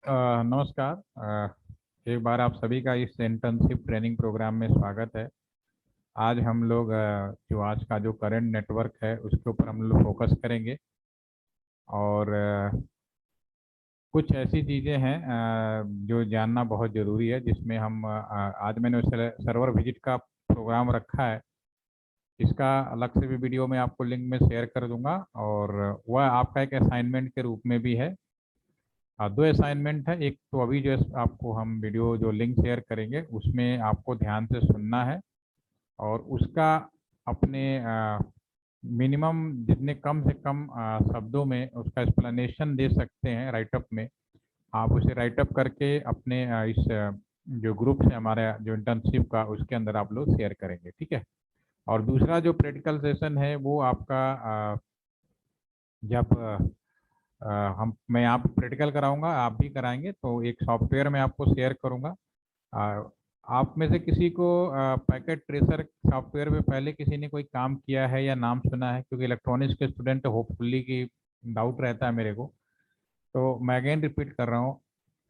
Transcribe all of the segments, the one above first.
नमस्कार। एक बार आप सभी का इस इंटर्नशिप ट्रेनिंग प्रोग्राम में स्वागत है। आज हम लोग जो आज का जो करंट नेटवर्क है उसके ऊपर हम लोग फोकस करेंगे और कुछ ऐसी चीज़ें हैं जो जानना बहुत ज़रूरी है, जिसमें हम आज मैंने सर्वर विजिट का प्रोग्राम रखा है। इसका अलग से भी वीडियो मैं आपको लिंक में शेयर कर दूंगा और वह आपका एक असाइनमेंट के रूप में भी है। दो असाइनमेंट है। एक तो अभी जो आपको हम वीडियो जो लिंक शेयर करेंगे उसमें आपको ध्यान से सुनना है और उसका अपने मिनिमम जितने कम से कम शब्दों में उसका एक्सप्लेनेशन दे सकते हैं राइटअप में, आप उसे राइटअप करके अपने जो ग्रुप है हमारे जो इंटर्नशिप का उसके अंदर आप लोग शेयर करेंगे, ठीक है। और दूसरा जो प्रैक्टिकल सेशन है वो आपका जब मैं यहाँ पे प्रैक्टिकल कराऊंगा, आप भी कराएंगे, तो एक सॉफ्टवेयर मैं आपको शेयर करूंगा। आ, आप में से किसी को पैकेट ट्रेसर सॉफ्टवेयर पे पहले किसी ने कोई काम किया है या नाम सुना है? क्योंकि इलेक्ट्रॉनिक्स के स्टूडेंट होपफुली की डाउट रहता है मेरे को, तो मैं अगेन रिपीट कर रहा हूँ।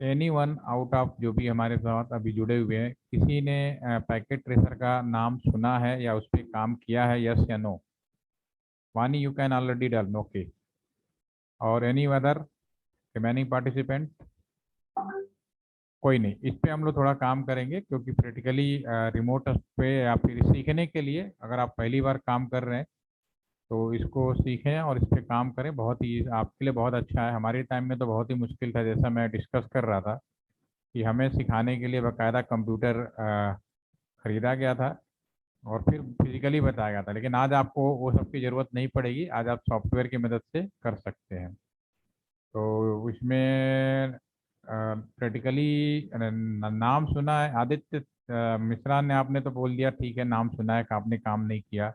एनी वन आउट ऑफ जो भी हमारे साथ अभी जुड़े हुए हैं, किसी ने पैकेट ट्रेसर का नाम सुना है या उस पर काम किया है? यस या नो? वानी you can already done, okay. और एनी अदर रिमेनिंग पार्टिसिपेंट? कोई नहीं। इस पे हम लोग थोड़ा काम करेंगे क्योंकि प्रैक्टिकली रिमोट पे या फिर सीखने के लिए अगर आप पहली बार काम कर रहे हैं तो इसको सीखें और इस पे काम करें। बहुत ही आपके लिए बहुत अच्छा है। हमारे टाइम में तो बहुत ही मुश्किल था, जैसा मैं डिस्कस कर रहा था कि हमें सिखाने के लिए बाकायदा कंप्यूटर खरीदा गया था और फिर फिजिकली बताया गया था, लेकिन आज आपको वो सब की ज़रूरत नहीं पड़ेगी। आज आप सॉफ्टवेयर की मदद से कर सकते हैं। तो इसमें प्रैक्टिकली नाम सुना है आदित्य मिश्रा ने, आपने तो बोल दिया ठीक है, नाम सुना है कि आपने काम नहीं किया।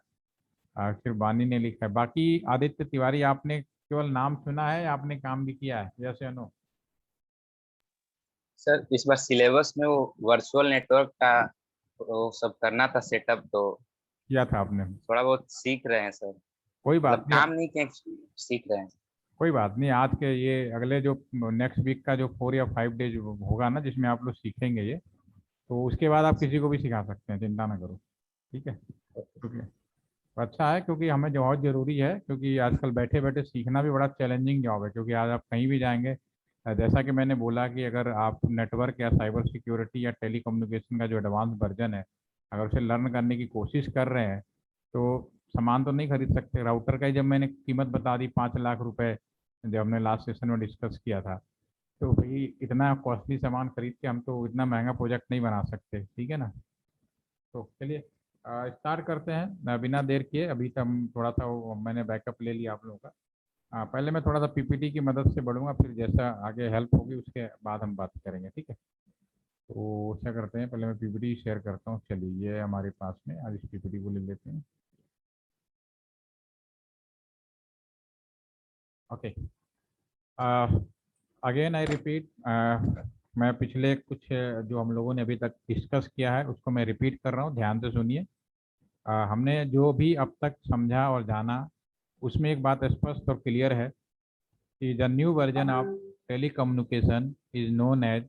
फिर बानी ने लिखा है। बाकी आदित्य तिवारी, आपने केवल नाम सुना है या आपने काम भी किया है? यस या नो? सर इस बार सिलेबस में वो वर्चुअल नेटवर्क का वो सब करना था सेटअप, तो किया था आपने? थोड़ा बहुत सीख रहे हैं सर। कोई मतलब बात नहीं। काम नहीं किए, सीख रहे हैं। कोई बात नहीं, आज के ये अगले जो नेक्स्ट वीक का जो 4 या 5 डेज होगा ना, जिसमें आप लोग सीखेंगे ये, तो उसके बाद आप किसी को भी सिखा सकते हैं, चिंता ना करो, ठीक है। क्योंकि तो अच्छा है, क्योंकि हमें जो बहुत ज़रूरी है, क्योंकि आजकल बैठे बैठे सीखना भी बड़ा चैलेंजिंग जॉब है। क्योंकि आज आप कहीं भी जाएंगे, जैसा कि मैंने बोला कि अगर आप नेटवर्क या साइबर सिक्योरिटी या टेली कम्युनिकेशन का जो एडवांस वर्जन है, अगर उसे लर्न करने की कोशिश कर रहे हैं तो सामान तो नहीं खरीद सकते। राउटर का ही जब मैंने कीमत बता दी 5 लाख रुपए, जब हमने लास्ट सेशन में डिस्कस किया था, तो भाई इतना कॉस्टली सामान खरीद के हम तो इतना महंगा प्रोजेक्ट नहीं बना सकते, ठीक है ना। तो चलिए स्टार्ट करते हैं बिना देर किए। अभी तक हम थोड़ा सा मैंने बैकअप ले लिया आप लोगों का। पहले मैं थोड़ा सा पीपीटी की मदद से बढ़ूंगा, फिर जैसा आगे हेल्प होगी उसके बाद हम बात करेंगे, ठीक है। तो क्या करते हैं, पहले मैं पीपीटी शेयर करता हूँ। चलिए, ये हमारे पास में, आज इस पीपीटी को ले लेते हैं। ओके। अगेन आई रिपीट, मैं पिछले कुछ जो हम लोगों ने अभी तक डिस्कस किया है उसको मैं रिपीट कर रहा हूँ, ध्यान से सुनिए। हमने जो भी अब तक समझा और जाना, उसमें एक बात स्पष्ट और क्लियर है कि the new version of telecommunication is known as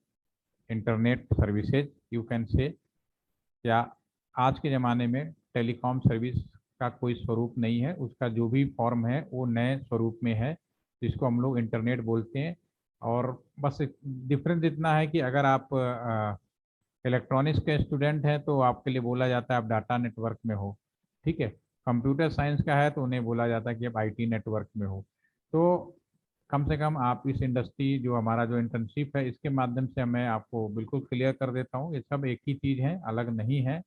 internet services, you can say. या आज के ज़माने में टेलीकॉम सर्विस का कोई स्वरूप नहीं है, उसका जो भी फॉर्म है वो नए स्वरूप में है, जिसको हम लोग इंटरनेट बोलते हैं। और बस डिफरेंस इतना है कि अगर आप इलेक्ट्रॉनिक्स के स्टूडेंट हैं तो आपके लिए बोला जाता है आप डाटा नेटवर्क में हो, ठीक है। कंप्यूटर साइंस का है तो उन्हें बोला जाता है कि आप आईटी नेटवर्क में हो। तो कम से कम आप इस इंडस्ट्री जो हमारा जो इंटर्नशिप है इसके माध्यम से मैं आपको बिल्कुल क्लियर कर देता हूँ, ये सब एक ही चीज़ है, अलग नहीं है।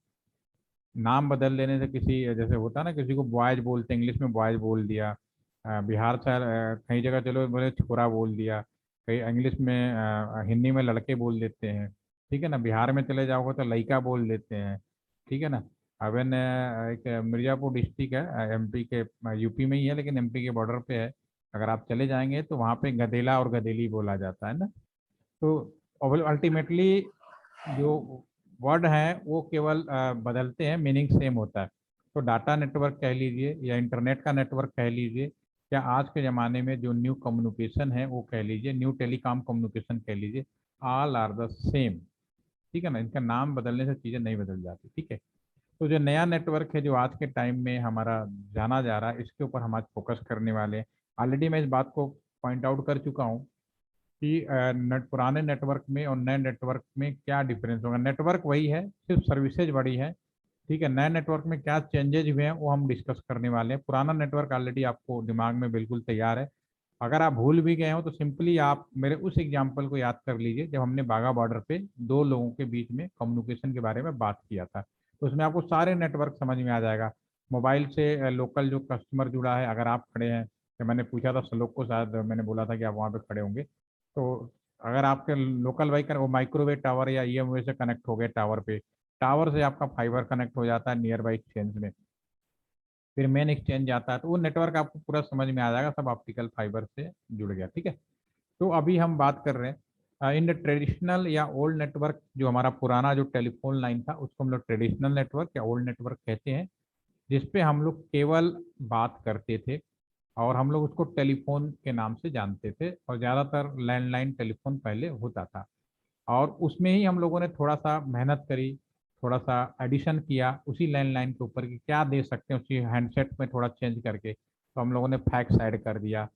नाम बदल देने से, किसी जैसे होता है ना, किसी को बॉयज बोलते हैं, इंग्लिश में बॉयज बोल दिया। बिहार से कई जगह चलो बोले छोरा बोल दिया, कई इंग्लिश में हिंदी में लड़के बोल देते हैं, ठीक है ना। बिहार में चले जाओगे तो लड़का बोल देते हैं, ठीक है ना। अब एक मिर्ज़ापुर डिस्ट्रिक्ट है एमपी के, यूपी में ही है लेकिन एमपी के बॉर्डर पे है। अगर आप चले जाएंगे तो वहाँ पे गधेला और गधेली बोला जाता है ना। तो अल्टीमेटली जो वर्ड हैं वो केवल बदलते हैं, मीनिंग सेम होता है। तो डाटा नेटवर्क कह लीजिए या इंटरनेट का नेटवर्क कह लीजिए क्या आज के ज़माने में जो न्यू कम्युनिकेशन है वो कह लीजिए, न्यू टेलीकॉम कम्युनिकेशन कह लीजिए, ऑल आर द सेम, ठीक है ना, इनका नाम बदलने से चीज़ें नहीं बदल जाती, ठीक है। तो जो नया नेटवर्क है जो आज के टाइम में हमारा जाना जा रहा है, इसके ऊपर हम आज फोकस करने वाले हैं। ऑलरेडी मैं इस बात को पॉइंट आउट कर चुका हूँ कि पुराने नेटवर्क में और नए नेटवर्क में क्या डिफरेंस होगा। नेटवर्क वही है, सिर्फ सर्विसेज बड़ी है, ठीक है। नए नेटवर्क में क्या चेंजेज हुए हैं वो हम डिस्कस करने वाले हैं। पुराना नेटवर्क ऑलरेडी आपको दिमाग में बिल्कुल तैयार है। अगर आप भूल भी गए हो तो सिंपली आप मेरे उस एग्जाम्पल को याद कर लीजिए जब हमने बाघा बॉर्डर पे दो लोगों के बीच में कम्युनिकेशन के बारे में बात किया था। तो उसमें आपको सारे नेटवर्क समझ में आ जाएगा। मोबाइल से लोकल जो कस्टमर जुड़ा है, अगर आप खड़े हैं, तो मैंने पूछा था श्लोक को, शायद मैंने बोला था कि आप वहाँ पे खड़े होंगे, तो अगर आपके लोकल वाई वो माइक्रोवेव टावर या ईएमवे से कनेक्ट हो गए टावर पे, टावर से आपका फाइबर कनेक्ट हो जाता है नियर बाई एक्सचेंज में, फिर मेन एक्सचेंज आता है, तो वो नेटवर्क आपको पूरा समझ में आ जाएगा, सब ऑप्टिकल फाइबर से जुड़ गया, ठीक है। तो अभी हम बात कर रहे हैं इन द ट्रेडिशनल या ओल्ड नेटवर्क। जो हमारा पुराना जो टेलीफोन लाइन था उसको हम लोग ट्रेडिशनल नेटवर्क या ओल्ड नेटवर्क कहते हैं, जिसपे हम लोग केवल बात करते थे और हम लोग उसको टेलीफोन के नाम से जानते थे, और ज़्यादातर लैंडलाइन टेलीफोन पहले होता था। और उसमें ही हम लोगों ने थोड़ा सा मेहनत करी, थोड़ा सा एडिशन किया उसी लैंडलाइन के ऊपर कि क्या दे सकते हैं उसी हैंडसेट में थोड़ा चेंज करके, तो हम लोगों ने फैक्स ऐड कर दिया।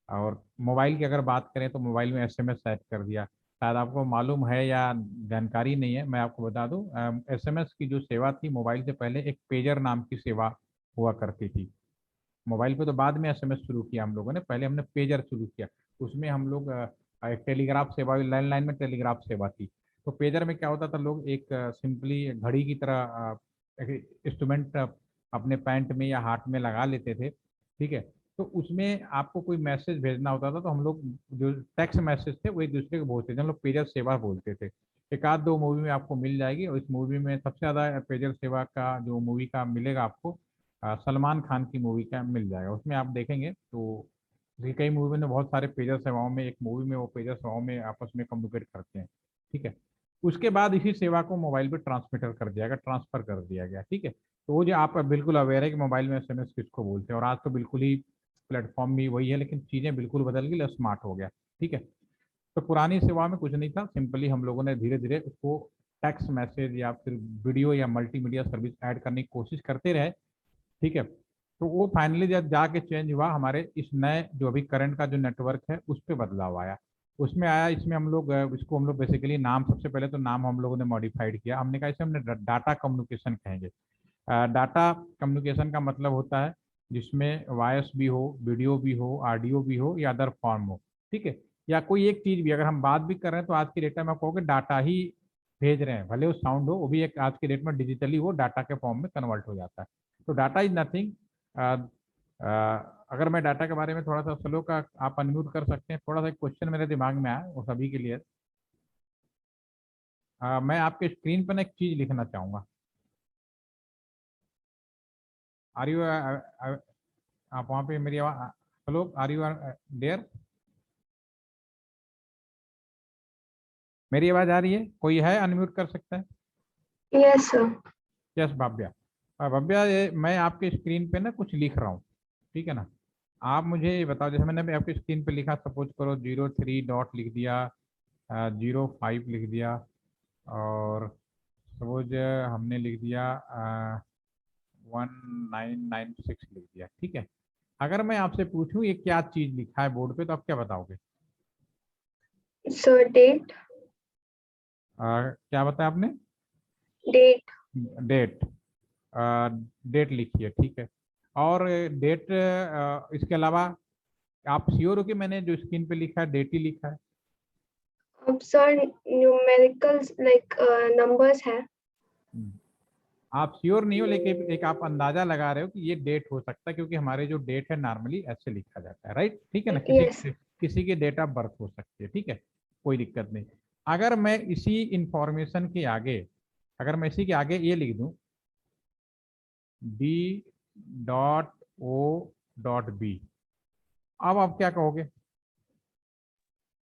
और मोबाइल की अगर बात करें तो मोबाइल में एसएमएस ऐड कर दिया। शायद आपको मालूम है या जानकारी नहीं है, मैं आपको बता दूं, एसएमएस की जो सेवा थी मोबाइल से पहले एक पेजर नाम की सेवा हुआ करती थी। मोबाइल पे तो बाद में एसएमएस शुरू किया हम लोगों ने, पहले हमने पेजर शुरू किया। उसमें हम लोग एक टेलीग्राफ सेवा, लैंडलाइन में टेलीग्राफ सेवा थी। तो पेजर में क्या होता था, लोग एक सिंपली घड़ी की तरह एक इंस्ट्रूमेंट अपने पैंट में या हाथ में लगा लेते थे, ठीक है। तो उसमें आपको कोई मैसेज भेजना होता था तो हम लोग जो टेक्स्ट मैसेज थे वो एक दूसरे को बोलते थे, हम लोग पेजर सेवा बोलते थे। एक आध दो मूवी में आपको मिल जाएगी, और इस मूवी में सबसे ज़्यादा पेजर सेवा का जो मूवी का मिलेगा आपको, सलमान खान की मूवी का मिल जाएगा। उसमें आप देखेंगे तो भी कई मूवी में बहुत सारे पेजर सेवाओं में, एक मूवी में वो पेजर सेवाओं में आपस में कम्युनिकेट करते हैं, ठीक है। उसके बाद इसी सेवा को मोबाइल पे ट्रांसमीटर कर दिया गया, ट्रांसफर कर दिया गया, ठीक है। तो वो जो आप बिल्कुल अवेयर है कि मोबाइल में एसएमएस किसको बोलते हैं, और आज तो बिल्कुल ही प्लेटफॉर्म भी वही है, लेकिन चीज़ें बिल्कुल बदल गई, स्मार्ट हो गया, ठीक है। तो पुरानी सेवा में कुछ नहीं था, सिंपली हम लोगों ने धीरे धीरे उसको टेक्स्ट मैसेज या फिर वीडियो या मल्टीमीडिया सर्विस ऐड करने की कोशिश करते रहे, ठीक है। तो वो फाइनली जब जाके चेंज हुआ हमारे इस नए जो अभी करंट का जो नेटवर्क है उस पर बदलाव आया। उसमें आया, इसमें हम लोग इसको हम लोग बेसिकली नाम, सबसे पहले तो नाम हम लोगों ने मॉडिफाइड किया, हमने कहा इसे हमने डाटा कम्युनिकेशन कहेंगे। डाटा कम्युनिकेशन का मतलब होता है जिसमें वॉइस भी हो, वीडियो भी हो, ऑडियो भी हो या अदर फॉर्म हो, ठीक है। या कोई एक चीज़ भी अगर हम बात भी कर रहे हैं तो आज की डेट में आप कहोगे डाटा ही भेज रहे हैं, भले वो साउंड हो, वो भी एक आज की डेट में डिजिटली वो डाटा के फॉर्म में कन्वर्ट हो जाता है। तो डाटा इज नथिंग। अगर मैं डाटा के बारे में थोड़ा सा स्लो का आप अनम्यूट कर सकते हैं, थोड़ा सा एक क्वेश्चन मेरे दिमाग में आया वो सभी के लिए। मैं आपके स्क्रीन पर ना एक चीज़ लिखना चाहूँगा। आर यू, आप वहाँ पे मेरी आवाज, हेलो, आर यू देयर, मेरी आवाज आ रही है? कोई है अनम्यूट कर सकता है? Yes sir. Yes Bhavya. Bhavya, ये मैं आपके स्क्रीन पे ना कुछ लिख रहा हूँ, ठीक है ना। आप मुझे ये बताओ, जैसे मैंने अभी आपके स्क्रीन पे लिखा, सपोज करो 03 डॉट लिख दिया, 05 लिख दिया, और सपोज हमने लिख दिया 1996 लिख दिया, ठीक है। अगर मैं आपसे पूछूं ये क्या चीज लिखा है बोर्ड पे, तो आप क्या बताओगे? Sir date. क्या बताया आपने? डेट। डेट। डेट लिखिए, ठीक है। और डेट, इसके अलावा आप श्योर हो कि मैंने जो स्क्रीन पे लिखा है डेट ही लिखा है? अब सर न्यूमेरिकल्स लाइक नंबर्स है। आप श्योर नहीं हो, लेकिन एक आप अंदाजा लगा रहे हो कि ये डेट हो सकता है, क्योंकि हमारे जो डेट है नॉर्मली ऐसे लिखा जाता है, राइट, ठीक है ना। यस। किसी की डेट ऑफ बर्थ हो सकती है, ठीक है, कोई दिक्कत नहीं। अगर मैं इसी इंफॉर्मेशन के आगे, अगर मैं इसी के आगे ये लिख दूं D.O.B, अब आप क्या कहोगे?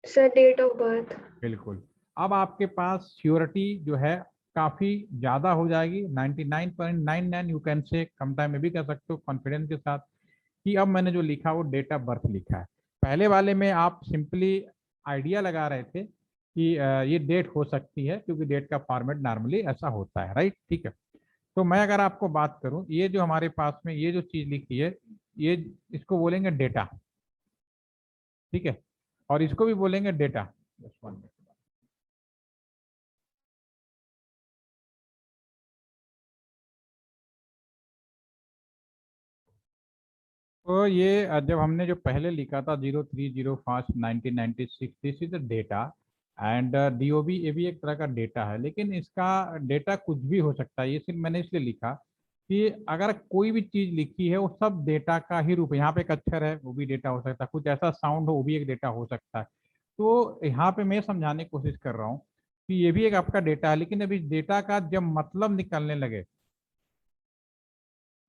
Sir date of birth. बिल्कुल। अब आपके पास श्योरिटी जो है काफ़ी ज़्यादा हो जाएगी, 99.99 यू कैन से, कम टाइम में भी कर सकते हो कॉन्फिडेंस के साथ कि अब मैंने जो लिखा वो डेट ऑफ बर्थ लिखा है। पहले वाले में आप सिंपली आइडिया लगा रहे थे कि ये डेट हो सकती है, क्योंकि डेट का फॉर्मेट नॉर्मली ऐसा होता है, राइट। ठीक है, तो मैं अगर आपको बात करूं, ये जो हमारे पास में ये जो चीज लिखी है, ये इसको बोलेंगे डेटा, ठीक है, और इसको भी बोलेंगे डेटा। Just one minute. तो ये जब हमने जो पहले लिखा था 03/05/1996, this is the data, and DOB ये भी एक तरह का डेटा है, लेकिन इसका डेटा कुछ भी हो सकता है। ये सिर्फ मैंने इसलिए लिखा कि अगर कोई भी चीज लिखी है वो सब डेटा का ही रूप है। यहाँ पे एक अक्षर है, वो भी डेटा हो सकता है, कुछ ऐसा साउंड हो, वो भी एक डेटा हो सकता है। तो यहाँ पे मैं समझाने की कोशिश कर रहा हूँ कि ये भी एक आपका डेटा है, लेकिन अभी डेटा का जब मतलब निकलने लगे,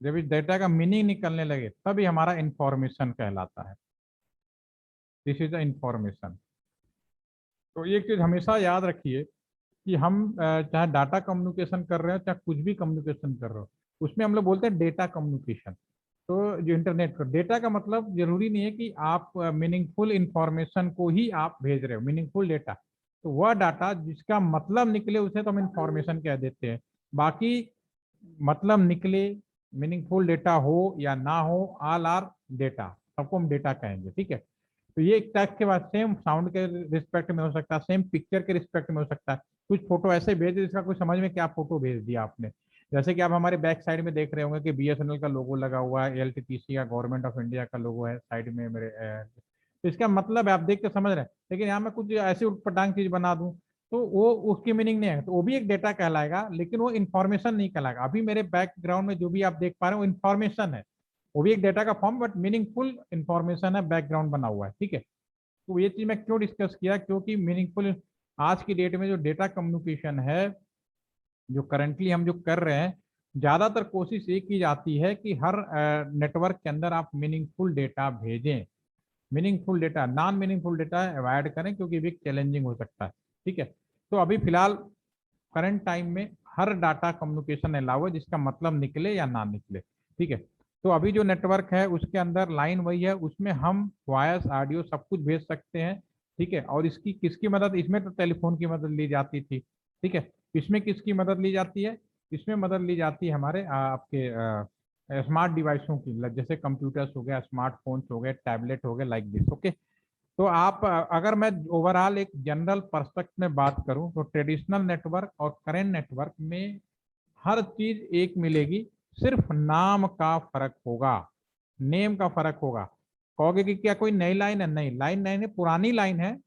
जब इस डेटा का मीनिंग निकलने लगे, तभी हमारा इंफॉर्मेशन कहलाता है। This is the information. तो एक चीज हमेशा याद रखिए कि हम चाहे डाटा कम्युनिकेशन कर रहे हो, चाहे कुछ भी कम्युनिकेशन कर रहे हो, उसमें हम लोग बोलते हैं डेटा कम्युनिकेशन। तो जो इंटरनेट का डेटा का मतलब जरूरी नहीं है कि आप मीनिंगफुल इंफॉर्मेशन को ही आप भेज रहे हो, मीनिंगफुल डेटा। तो वह डाटा जिसका मतलब निकले उसे तो हम इंफॉर्मेशन कह देते हैं। बाकी मतलब निकले, मीनिंगफुल डेटा हो या ना हो, ऑल आर डेटा, सबको हम डेटा कहेंगे, ठीक है। तो ये एक टैग के बाद सेम साउंड के रिस्पेक्ट में हो सकता है, सेम पिक्चर के रिस्पेक्ट में हो सकता है। कुछ फोटो ऐसे भेज जिसका कुछ समझ में क्या फोटो भेज दिया आपने। जैसे कि आप हमारे बैक साइड में देख रहे होंगे कि BSNL का लोगो लगा हुआ है, LTPC का, गवर्नमेंट ऑफ इंडिया का लोगो है साइड में मेरे। तो इसका मतलब है आप देख के समझ रहे हैं, लेकिन यहाँ मैं कुछ ऐसी उटपटांग चीज बना दूं तो वो उसकी मीनिंग नहीं है, तो वो भी एक डेटा कहलाएगा, लेकिन वो इन्फॉर्मेशन नहीं कहलाएगा। अभी मेरे बैकग्राउंड में जो भी आप देख पा रहे हो वो इन्फॉर्मेशन है, वो भी एक डेटा का फॉर्म, बट मीनिंगफुल इन्फॉर्मेशन है, बैकग्राउंड बना हुआ है, ठीक है। तो ये चीज मैं क्यों डिस्कस किया, क्योंकि मीनिंगफुल आज की डेट में जो डेटा कम्युनिकेशन है, जो करंटली हम जो कर रहे हैं, ज्यादातर कोशिश ये की जाती है कि हर नेटवर्क के अंदर आप मीनिंगफुल डेटा भेजें। Meaningful data, non meaningful data avoid करें, क्योंकि भी चैलेंजिंग हो सकता है, ठीक है। तो अभी फिलहाल करंट टाइम में हर डाटा कम्युनिकेशन अलाउ है जिसका मतलब निकले या ना निकले, ठीक है। तो अभी जो नेटवर्क है उसके अंदर लाइन वही है, उसमें हम वॉयस ऑडियो सब कुछ भेज सकते हैं, ठीक है। और इसकी किसकी मदद, इसमें तो टेलीफोन की मदद ली जाती थी, ठीक है। इसमें किसकी मदद ली जाती है, इसमें मदद ली जाती है हमारे आपके स्मार्ट डिवाइसों की, जैसे कंप्यूटर्स हो गया, स्मार्टफोन्स हो गए, टैबलेट हो गए, लाइक दिस, ओके। तो आप अगर मैं ओवरऑल एक जनरल पर्सपेक्ट में बात करूं तो ट्रेडिशनल नेटवर्क और करेंट नेटवर्क में हर चीज एक मिलेगी, सिर्फ नाम का फर्क होगा, नेम का फर्क होगा। कहोगे कि क्या कोई नई लाइन है, नहीं, लाइन नहीं है, पुरानी लाइन है।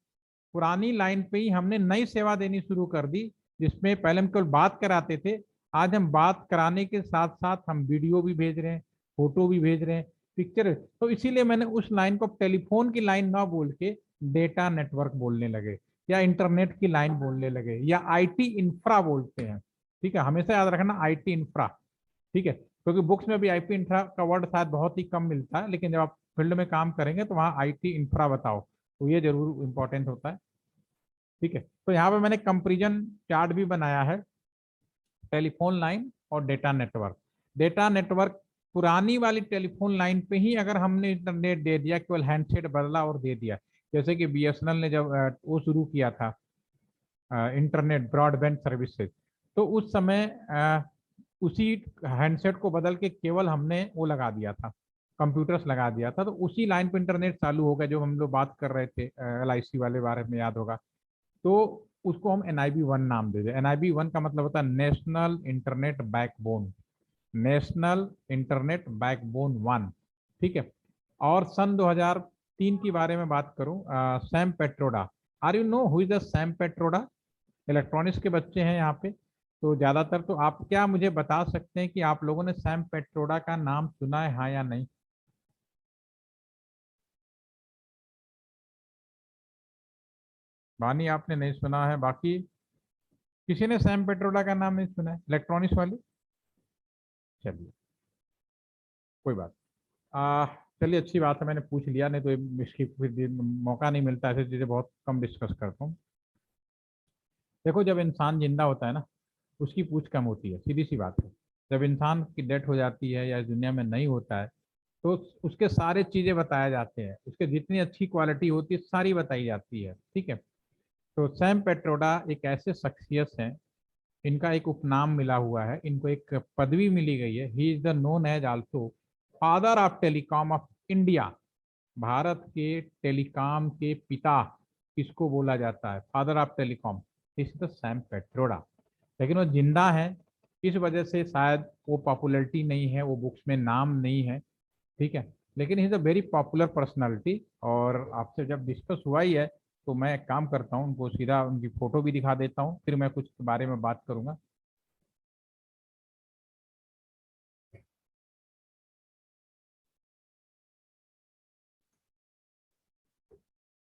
पुरानी लाइन पे ही हमने नई सेवा देनी शुरू कर दी, जिसमें पहले हम केवल बात कराते थे, आज हम बात कराने के साथ साथ हम वीडियो भी भेज रहे हैं, फोटो भी भेज रहे हैं, पिक्चर। तो इसीलिए मैंने उस लाइन को टेलीफोन की लाइन ना बोल के डेटा नेटवर्क बोलने लगे, या इंटरनेट की लाइन बोलने लगे, या IT इंफ्रा बोलते हैं, ठीक है। हमेशा याद रखना IT इंफ्रा, ठीक है, क्योंकि बुक्स में भी IP इंफ्रा का वर्ड शायद बहुत ही कम मिलता है, लेकिन जब आप फील्ड में काम करेंगे तो वहाँ IT इंफ्रा बताओ, तो ये जरूर इंपॉर्टेंट होता है, ठीक है। तो यहाँ पे मैंने कंपेरिजन चार्ट भी बनाया है, टेलीफोन लाइन और डेटा नेटवर्क। डेटा नेटवर्क पुरानी वाली टेलीफोन लाइन पे ही अगर हमने इंटरनेट दे दिया, केवल हैंडसेट बदला और दे दिया, जैसे कि BSNL ने जब वो शुरू किया था इंटरनेट ब्रॉडबैंड सर्विसेज, तो उस समय उसी हैंडसेट को बदल के केवल हमने वो लगा दिया था, कंप्यूटर्स लगा दिया था, तो उसी लाइन पे इंटरनेट चालू हो गया, जो हम लोग बात कर रहे थे LIC वाले बारे में, याद होगा। तो उसको हम NIB 1 नाम दे दें। NIB 1 का मतलब होता है national internet backbone, national internet backbone 1, ठीक है। और सन 2003 के बारे में बात करूं, Sam Pitroda, are you know who is the Sam Pitroda? Electronics के बच्चे हैं यहाँ पे, तो ज्यादातर तो आप क्या मुझे बता सकते हैं कि आप लोगों ने सैम पेट्रोडा का नाम सुना है, हाँ या नहीं? बानी आपने नहीं सुना है, बाकी किसी ने सैम पेट्रोडा का नाम नहीं सुना है इलेक्ट्रॉनिक्स वाले? चलिए, कोई बात। आ चलिए, अच्छी बात है, मैंने पूछ लिया, नहीं तो इसकी फिर मौका नहीं मिलता, ऐसी चीज़ें बहुत कम डिस्कस करता हूँ। देखो, जब इंसान जिंदा होता है ना, उसकी पूछ कम होती है, सीधी सी बात है। जब इंसान की डेथ हो जाती है या इस दुनिया में नहीं होता है, तो उसके सारे चीजें बताए जाते हैं, उसके जितनी अच्छी क्वालिटी होती है सारी बताई जाती है। ठीक है। तो सैम पेट्रोडा एक ऐसे शख्सियत हैं, इनका एक उपनाम मिला हुआ है, इनको एक पदवी मिली गई है। He is the known as also father of telecom of India. Bharat के टेलीकॉम के पिता किसको बोला जाता है? Father of telecom, is the Sam Pitroda. लेकिन वो जिंदा है, इस वजह से शायद वो पॉपुलैरिटी नहीं है, वो बुक्स में नाम नहीं है। ठीक है। लेकिन is a very popular personality. और आपसे जब डिस्कस हुआ ही है तो मैं एक काम करता हूँ, उनको सीधा उनकी फोटो भी दिखा देता हूँ, फिर मैं कुछ के बारे में बात करूंगा।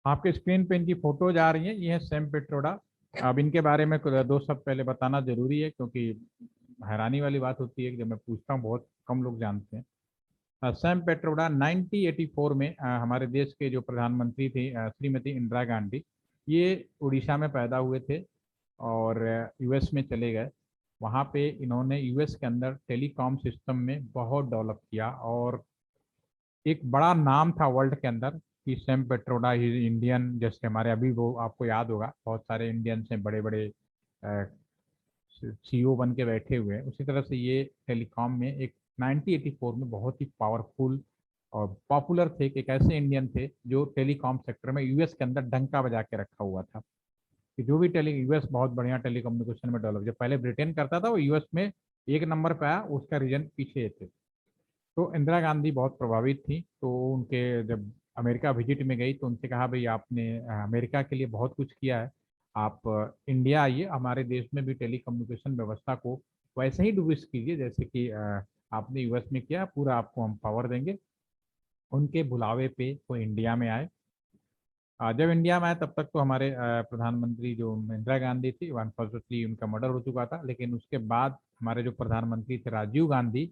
आपके स्क्रीन पे इनकी फोटोज आ रही है, ये है सैम पेट्रोडा। अब इनके बारे में कुछ दो शब्द पहले बताना जरूरी है, क्योंकि हैरानी वाली बात होती है कि जब मैं पूछता हूँ बहुत कम लोग जानते हैं। सैम पेट्रोडा 1984 में हमारे देश के जो प्रधानमंत्री थे श्रीमती इंदिरा गांधी, ये उड़ीसा में पैदा हुए थे और यूएस में चले गए। वहाँ पे इन्होंने यूएस के अंदर टेलीकॉम सिस्टम में बहुत डेवलप किया और एक बड़ा नाम था वर्ल्ड के अंदर कि सैम पेट्रोडा ही इंडियन। जैसे हमारे अभी वो आपको याद होगा, बहुत सारे इंडियंस हैं बड़े बड़े सीईओ बन के बैठे हुए हैं, उसी तरह से ये टेलीकॉम में एक 1984 में बहुत ही पावरफुल और पॉपुलर थे कि एक ऐसे इंडियन थे जो टेलीकॉम सेक्टर में यूएस के अंदर डंका बजा के रखा हुआ था कि जो भी यूएस बहुत बढ़िया टेलीकम्युनिकेशन में डेवलप, जब पहले ब्रिटेन करता था वो यूएस में एक नंबर पे आया, उसका रीजन पीछे थे। तो इंदिरा गांधी बहुत प्रभावित थी, तो उनके जब अमेरिका विजिट में गई तो उनसे कहा भाई आपने अमेरिका के लिए बहुत कुछ किया है, आप इंडिया आइए, हमारे देश में भी टेलीकम्युनिकेशन व्यवस्था को वैसे ही दुरुस्त कीजिए जैसे कि आपने यूएस में किया, पूरा आपको हम पावर देंगे। उनके बुलावे पे वो इंडिया में आए। जब इंडिया में आए तब तक तो हमारे प्रधानमंत्री जो इंदिरा गांधी थी अनफॉर्चुनेटली उनका मर्डर हो चुका था, लेकिन उसके बाद हमारे जो प्रधानमंत्री थे राजीव गांधी,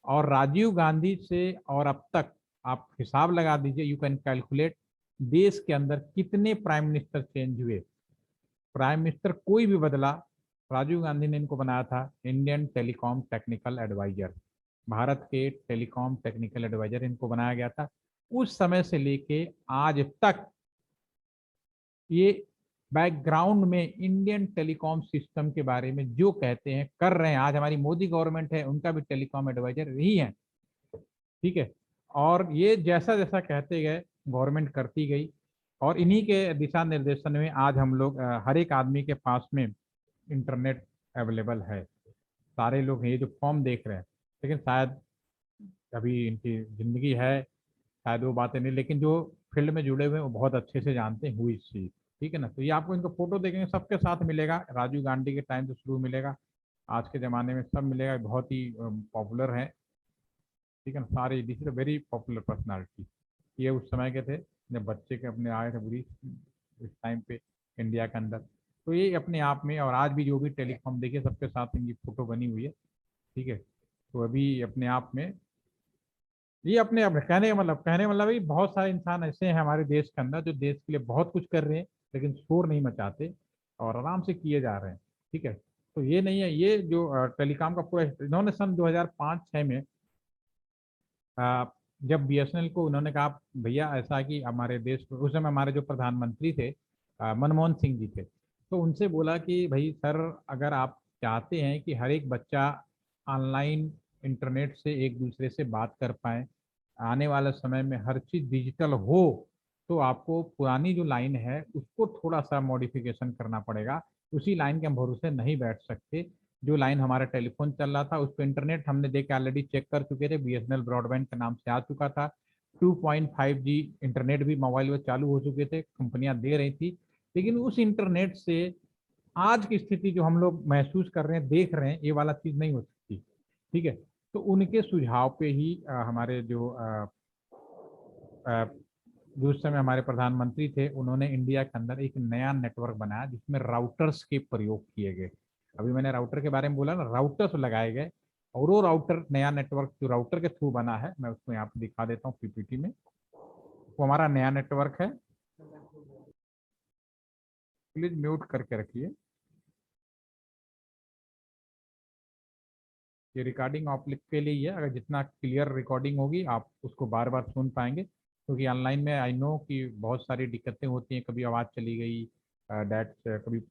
और राजीव गांधी से और अब तक आप हिसाब लगा दीजिए, यू कैन कैलकुलेट देश के अंदर कितने प्राइम मिनिस्टर चेंज हुए। प्राइम मिनिस्टर कोई भी बदला, राजीव गांधी ने इनको बनाया था Indian telecom technical adviser. Bharat के टेलीकॉम टेक्निकल एडवाइजर इनको बनाया गया था। उस समय से लेके आज तक ये बैकग्राउंड में इंडियन टेलीकॉम सिस्टम के बारे में जो कहते हैं कर रहे हैं। आज हमारी मोदी गवर्नमेंट है, उनका भी टेलीकॉम एडवाइजर ही है। ठीक है। और ये जैसा जैसा कहते गए गवर्नमेंट करती गई, और इन्हीं के दिशा निर्देशन में आज हम लोग हर एक आदमी के पास में इंटरनेट अवेलेबल है। सारे लोग ये जो फॉर्म देख रहे हैं, लेकिन शायद अभी इनकी जिंदगी है, शायद वो बातें नहीं, लेकिन जो फील्ड में जुड़े हुए हैं वो बहुत अच्छे से जानते हैं हुई चीज। ठीक है ना। तो ये आपको इनका फोटो देखेंगे सबके साथ मिलेगा, राजीव गांधी के टाइम से शुरू मिलेगा, आज के ज़माने में सब मिलेगा, बहुत ही पॉपुलर है। ठीक है ना। सारे this is a very popular personality. ये उस समय के थे जब बच्चे के अपने आए थे पूरी इस टाइम पे इंडिया के अंदर। तो ये अपने आप में, और आज भी जो भी टेलीकॉम देखिए सबके साथ इनकी फोटो बनी हुई है। ठीक है। तो अभी अपने आप में ये अपने अपने कहने का मतलब भी बहुत सारे इंसान ऐसे हैं हमारे देश के अंदर जो देश के लिए बहुत कुछ कर रहे हैं, लेकिन शोर नहीं मचाते और आराम से किए जा रहे हैं। ठीक है। तो ये नहीं है, ये जो टेलीकॉम का पूरा इन्होंने सन 2005-6 में अ, जब बीएसएनएल को उन्होंने कहा भैया ऐसा कि हमारे देश में उस समय हमारे जो प्रधानमंत्री थे मनमोहन सिंह जी थे, तो उनसे बोला कि भाई सर अगर आप चाहते हैं कि हर एक बच्चा ऑनलाइन इंटरनेट से एक दूसरे से बात कर पाए, आने वाले समय में हर चीज़ डिजिटल हो, तो आपको पुरानी जो लाइन है उसको थोड़ा सा मॉडिफिकेशन करना पड़ेगा। उसी लाइन के हम भरोसे नहीं बैठ सकते। जो लाइन हमारा टेलीफोन चल रहा था उस पर इंटरनेट हमने देख के ऑलरेडी चेक कर चुके थे, बीएसएनएल ब्रॉडबैंड के नाम से आ चुका था। 2.5G इंटरनेट भी मोबाइल में चालू हो चुके थे, कंपनियां दे रही थी। लेकिन उस इंटरनेट से आज की स्थिति जो हम लोग महसूस कर रहे हैं, देख रहे हैं, ये वाला चीज नहीं हो सकती। ठीक है। तो उनके सुझाव पे ही हमारे जो उस समय हमारे प्रधानमंत्री थे, उन्होंने इंडिया के अंदर एक नया नेटवर्क बनाया जिसमें राउटर्स के प्रयोग किए गए। अभी मैंने राउटर के बारे में बोला ना, राउटर्स लगाए गए, और वो राउटर नया नेटवर्क जो राउटर के थ्रू बना है, मैं उसको यहाँ पे दिखा देता हूँ पीपीटी में। वो हमारा नया नेटवर्क है। प्लीज म्यूट करके रखिए। ये रिकॉर्डिंग आप लिख के लिए है, अगर जितना क्लियर रिकॉर्डिंग होगी आप उसको बार बार सुन पाएंगे, क्योंकि ऑनलाइन में आई नो कि बहुत सारी दिक्कतें होती हैं, कभी आवाज़ चली गई, डेट कभी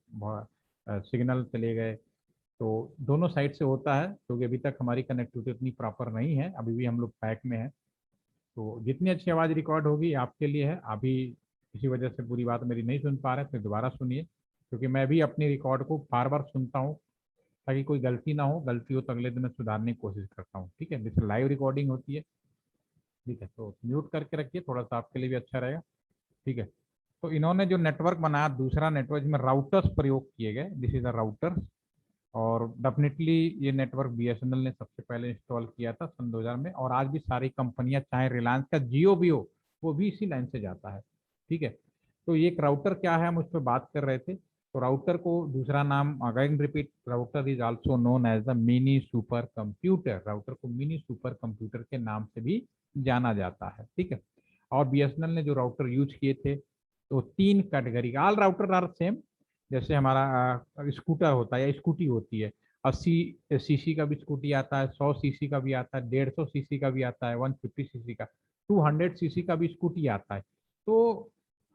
सिग्नल चले गए, तो दोनों साइड से होता है, क्योंकि अभी तक हमारी कनेक्टिविटी उतनी प्रॉपर नहीं है, अभी भी हम लोग पैक में हैं। तो जितनी अच्छी आवाज़ रिकॉर्ड होगी आपके लिए है। अभी किसी वजह से पूरी बात मेरी नहीं सुन पा रहे तो दोबारा सुनिए, क्योंकि मैं भी अपनी रिकॉर्ड को बार बार सुनता हूँ ताकि कोई गलती ना हो, गलती हो तो अगले दिन मैं सुधारने की कोशिश करता हूँ। ठीक है, जैसे लाइव रिकॉर्डिंग होती है। ठीक है, तो म्यूट करके रखिए, थोड़ा सा आपके लिए भी अच्छा रहेगा। ठीक है, तो इन्होंने जो नेटवर्क बनाया, दूसरा नेटवर्क जिसमें राउटर्स प्रयोग किए गए, दिस इज अ राउटर। और डेफिनेटली ये नेटवर्क बीएसएनएल ने सबसे पहले इंस्टॉल किया था सन 2000 में, और आज भी सारी कंपनियां, चाहे रिलायंस का जियो भी हो, वो भी इसी लाइन से जाता है। ठीक है, तो ये एक राउटर क्या है, हम उस पर बात कर रहे थे। तो राउटर को दूसरा नाम, again repeat, router is also known as the mini supercomputer. Router को मिनी सुपर कंप्यूटर के नाम से भी जाना जाता है। ठीक है, और बीएसएनएल ने जो राउटर यूज किए थे, तो 3 category, all router are same. जैसे हमारा स्कूटर होता है या स्कूटी होती है, 80 सीसी का भी स्कूटी आता है, 100 सीसी का भी आता है, 150 सीसी का भी आता है, 150 सीसी का, 200 सीसी का भी स्कूटी आता है। तो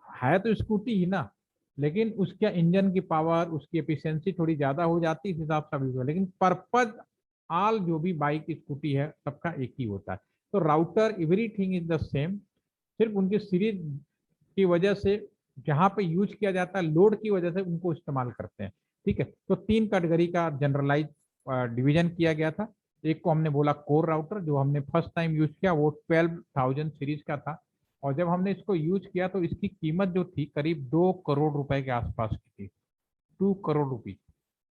है तो स्कूटी ही ना, लेकिन उसका इंजन की पावर, उसकी एफिशिएंसी थोड़ी ज़्यादा हो जाती है, इस हिसाब से भी हुआ, लेकिन पर्पज आल जो भी बाइक स्कूटी है सबका एक ही होता है। तो router everything is the same, सिर्फ उनकी सीरीज की वजह से, जहाँ पे यूज किया जाता है लोड की वजह से उनको इस्तेमाल करते हैं। ठीक है, तो 3 कैटेगरी का जनरलाइज डिवीजन किया गया था। एक को हमने बोला कोर राउटर, जो हमने फर्स्ट टाइम यूज किया वो 12,000 सीरीज का था, और जब हमने इसको यूज किया तो इसकी कीमत जो थी करीब 2 करोड़ रुपए के आसपास की थी। 2 करोड़ रुपीज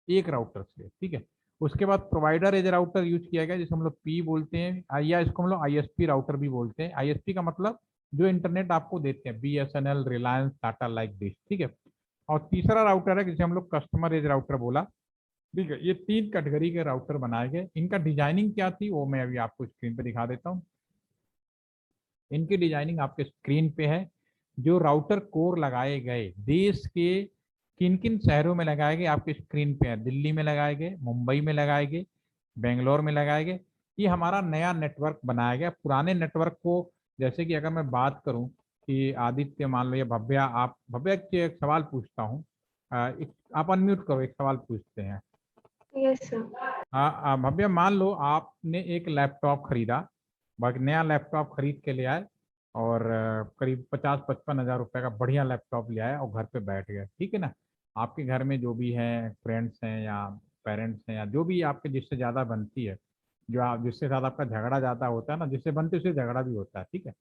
एक राउटर से। ठीक है, उसके बाद प्रोवाइडर एज राउटर यूज किया गया, जिसे हम लोग पी बोलते हैं, या इसको हम लोग आईएसपी राउटर भी बोलते हैं। आईएसपी का मतलब जो इंटरनेट आपको देते हैं, BSNL, Reliance, Tata, like this. ठीक है, और तीसरा राउटर है जिसे हम लोग कस्टमर एज राउटर बोला। ठीक है, ये 3 कैटेगरी के राउटर बनाए गए। इनका डिजाइनिंग क्या थी वो मैं अभी आपको स्क्रीन पे दिखा देता हूँ। इनकी डिजाइनिंग आपके स्क्रीन पे है। जो राउटर कोर लगाए गए देश के किन किन शहरों में लगाए गए आपके स्क्रीन पे है। दिल्ली में लगाए गए, मुंबई में लगाए गए, बेंगलोर में लगाए गए। ये हमारा नया नेटवर्क बनाया गया। पुराने नेटवर्क को, जैसे कि अगर मैं बात करूं कि आदित्य, मान लो या भव्या, आप भव्या से एक सवाल पूछता हूँ, आप अनम्यूट करो, एक सवाल पूछते हैं। Yes, sir. भव्या, मान लो आपने एक लैपटॉप खरीदा, नया लैपटॉप खरीद के ले आए, और करीब 50-55 हजार रुपए का बढ़िया लैपटॉप ले आए और घर पे बैठ गए। ठीक है ना, आपके घर में जो भी हैं, फ्रेंड्स हैं या पेरेंट्स हैं या जो भी आपके जिससे ज़्यादा बनती है, जो आप जिससे ज़्यादा आपका झगड़ा ज़्यादा होता है ना, जिससे बनती उससे झगड़ा भी होता है। ठीक है,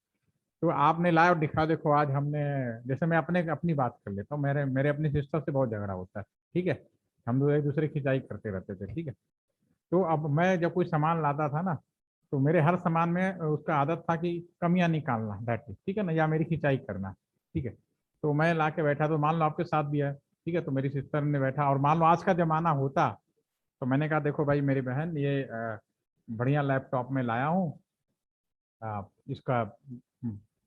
तो आपने लाया और दिखा, देखो आज हमने, जैसे मैं अपनी बात कर लेता हूँ, मेरे मेरे अपनी सिस्टर से बहुत झगड़ा होता है। ठीक है, हम लोग एक दूसरे की खिंचाई करते रहते थे। ठीक है, तो अब मैं जब कोई सामान लाता था ना, तो मेरे हर सामान में उसका आदत था कि कमियां निकालना, दैट इज, ठीक है ना, या मेरी खिंचाई करना। ठीक है, तो मैं ला के बैठा, तो मान लो आपके साथ भी है। ठीक है, तो मेरी सिस्टर ने बैठा, और मान लो आज का जमाना होता, तो मैंने कहा देखो भाई मेरी बहन, ये बढ़िया लैपटॉप में लाया हूँ, इसका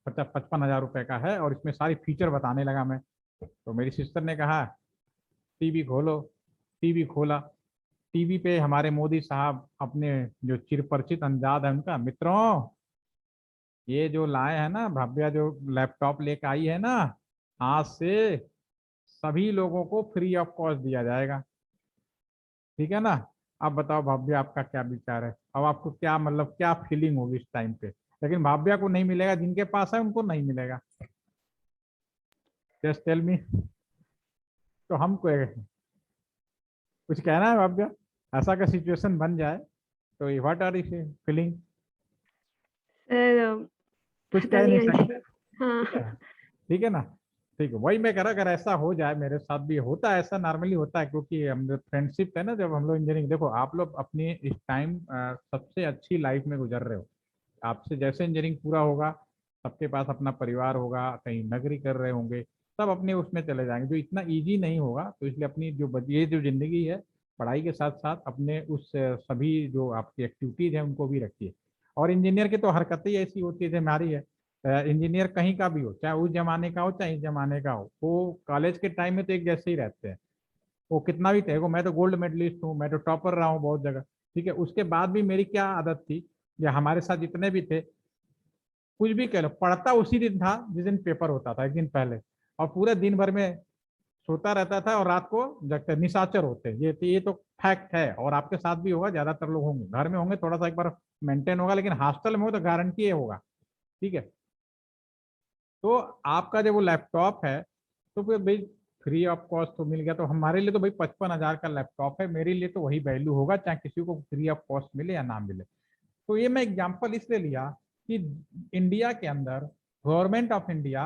55 हजार रुपये का है, और इसमें सारी फीचर बताने लगा मैं। तो मेरी सिस्टर ने कहा टीवी खोलो। टीवी खोला, टीवी पे हमारे मोदी साहब अपने जो चिरपरिचित अंदाज है उनका, मित्रों ये जो लाए हैं ना, भव्या जो लैपटॉप लेके आई है ना, आज से सभी लोगों को फ्री ऑफ कॉस्ट दिया जाएगा। ठीक है ना, अब बताओ भव्या आपका क्या विचार है, अब आपको क्या, मतलब क्या फीलिंग होगी इस टाइम पे। लेकिन भव्या को नहीं मिलेगा, जिनके पास है उनको नहीं मिलेगा। Just tell me. तो हमको कुछ कहना है भव्या, ऐसा का सिचुएशन बन जाए तो what are you feeling? Sir, कुछ पता कह नहीं नहीं सकते। आगे। हाँ, ठीक है ना, ठीक है, वही मैं कह रहा, अगर ऐसा हो जाए, मेरे साथ भी होता है, ऐसा नॉर्मली होता है, क्योंकि हम फ्रेंडशिप है ना, जब हम लोग इंजीनियरिंग, देखो आप लोग अपनी इस टाइम सबसे अच्छी लाइफ में गुजर रहे हो। आपसे जैसे इंजीनियरिंग पूरा होगा, सबके पास अपना परिवार होगा, कहीं नौकरी कर रहे होंगे, सब अपने उसमें चले जाएंगे, जो इतना ईजी नहीं होगा। तो इसलिए अपनी ये जो जिंदगी है, पढ़ाई के साथ साथ अपने उस सभी जो आपकी एक्टिविटीज हैं उनको भी रखिए। और इंजीनियर की तो हरकतें ही ऐसी होती है, जैसे हमारी है। इंजीनियर कहीं का भी हो, चाहे उस जमाने का हो चाहे इस जमाने का हो, वो कॉलेज के टाइम में तो एक जैसे ही रहते हैं। वो कितना भी कहेगा मैं तो गोल्ड मेडलिस्ट हूँ, मैं तो टॉपर रहा हूँ बहुत जगह, ठीक है। उसके बाद भी मेरी क्या आदत थी, या हमारे साथ जितने भी थे, कुछ भी कह लो, पढ़ता उसी दिन था जिस दिन पेपर होता था, एक दिन पहले, और पूरे दिन भर में सोता रहता था और रात को जगते। निशाचर होते, ये तो फैक्ट है, और आपके साथ भी होगा, ज्यादातर लोग होंगे, घर में होंगे थोड़ा सा एक बार मेंटेन होगा, लेकिन हॉस्टल में हो तो गारंटी ये होगा। ठीक है। तो आपका जब वो लैपटॉप है, तो फिर भाई फ्री ऑफ कॉस्ट तो मिल गया, तो हमारे लिए तो भाई 55,000 का लैपटॉप है, मेरे लिए तो वही वैल्यू होगा, चाहे किसी को फ्री ऑफ कॉस्ट मिले या ना मिले। तो ये मैं एग्जांपल इसलिए लिया कि इंडिया के अंदर government of India,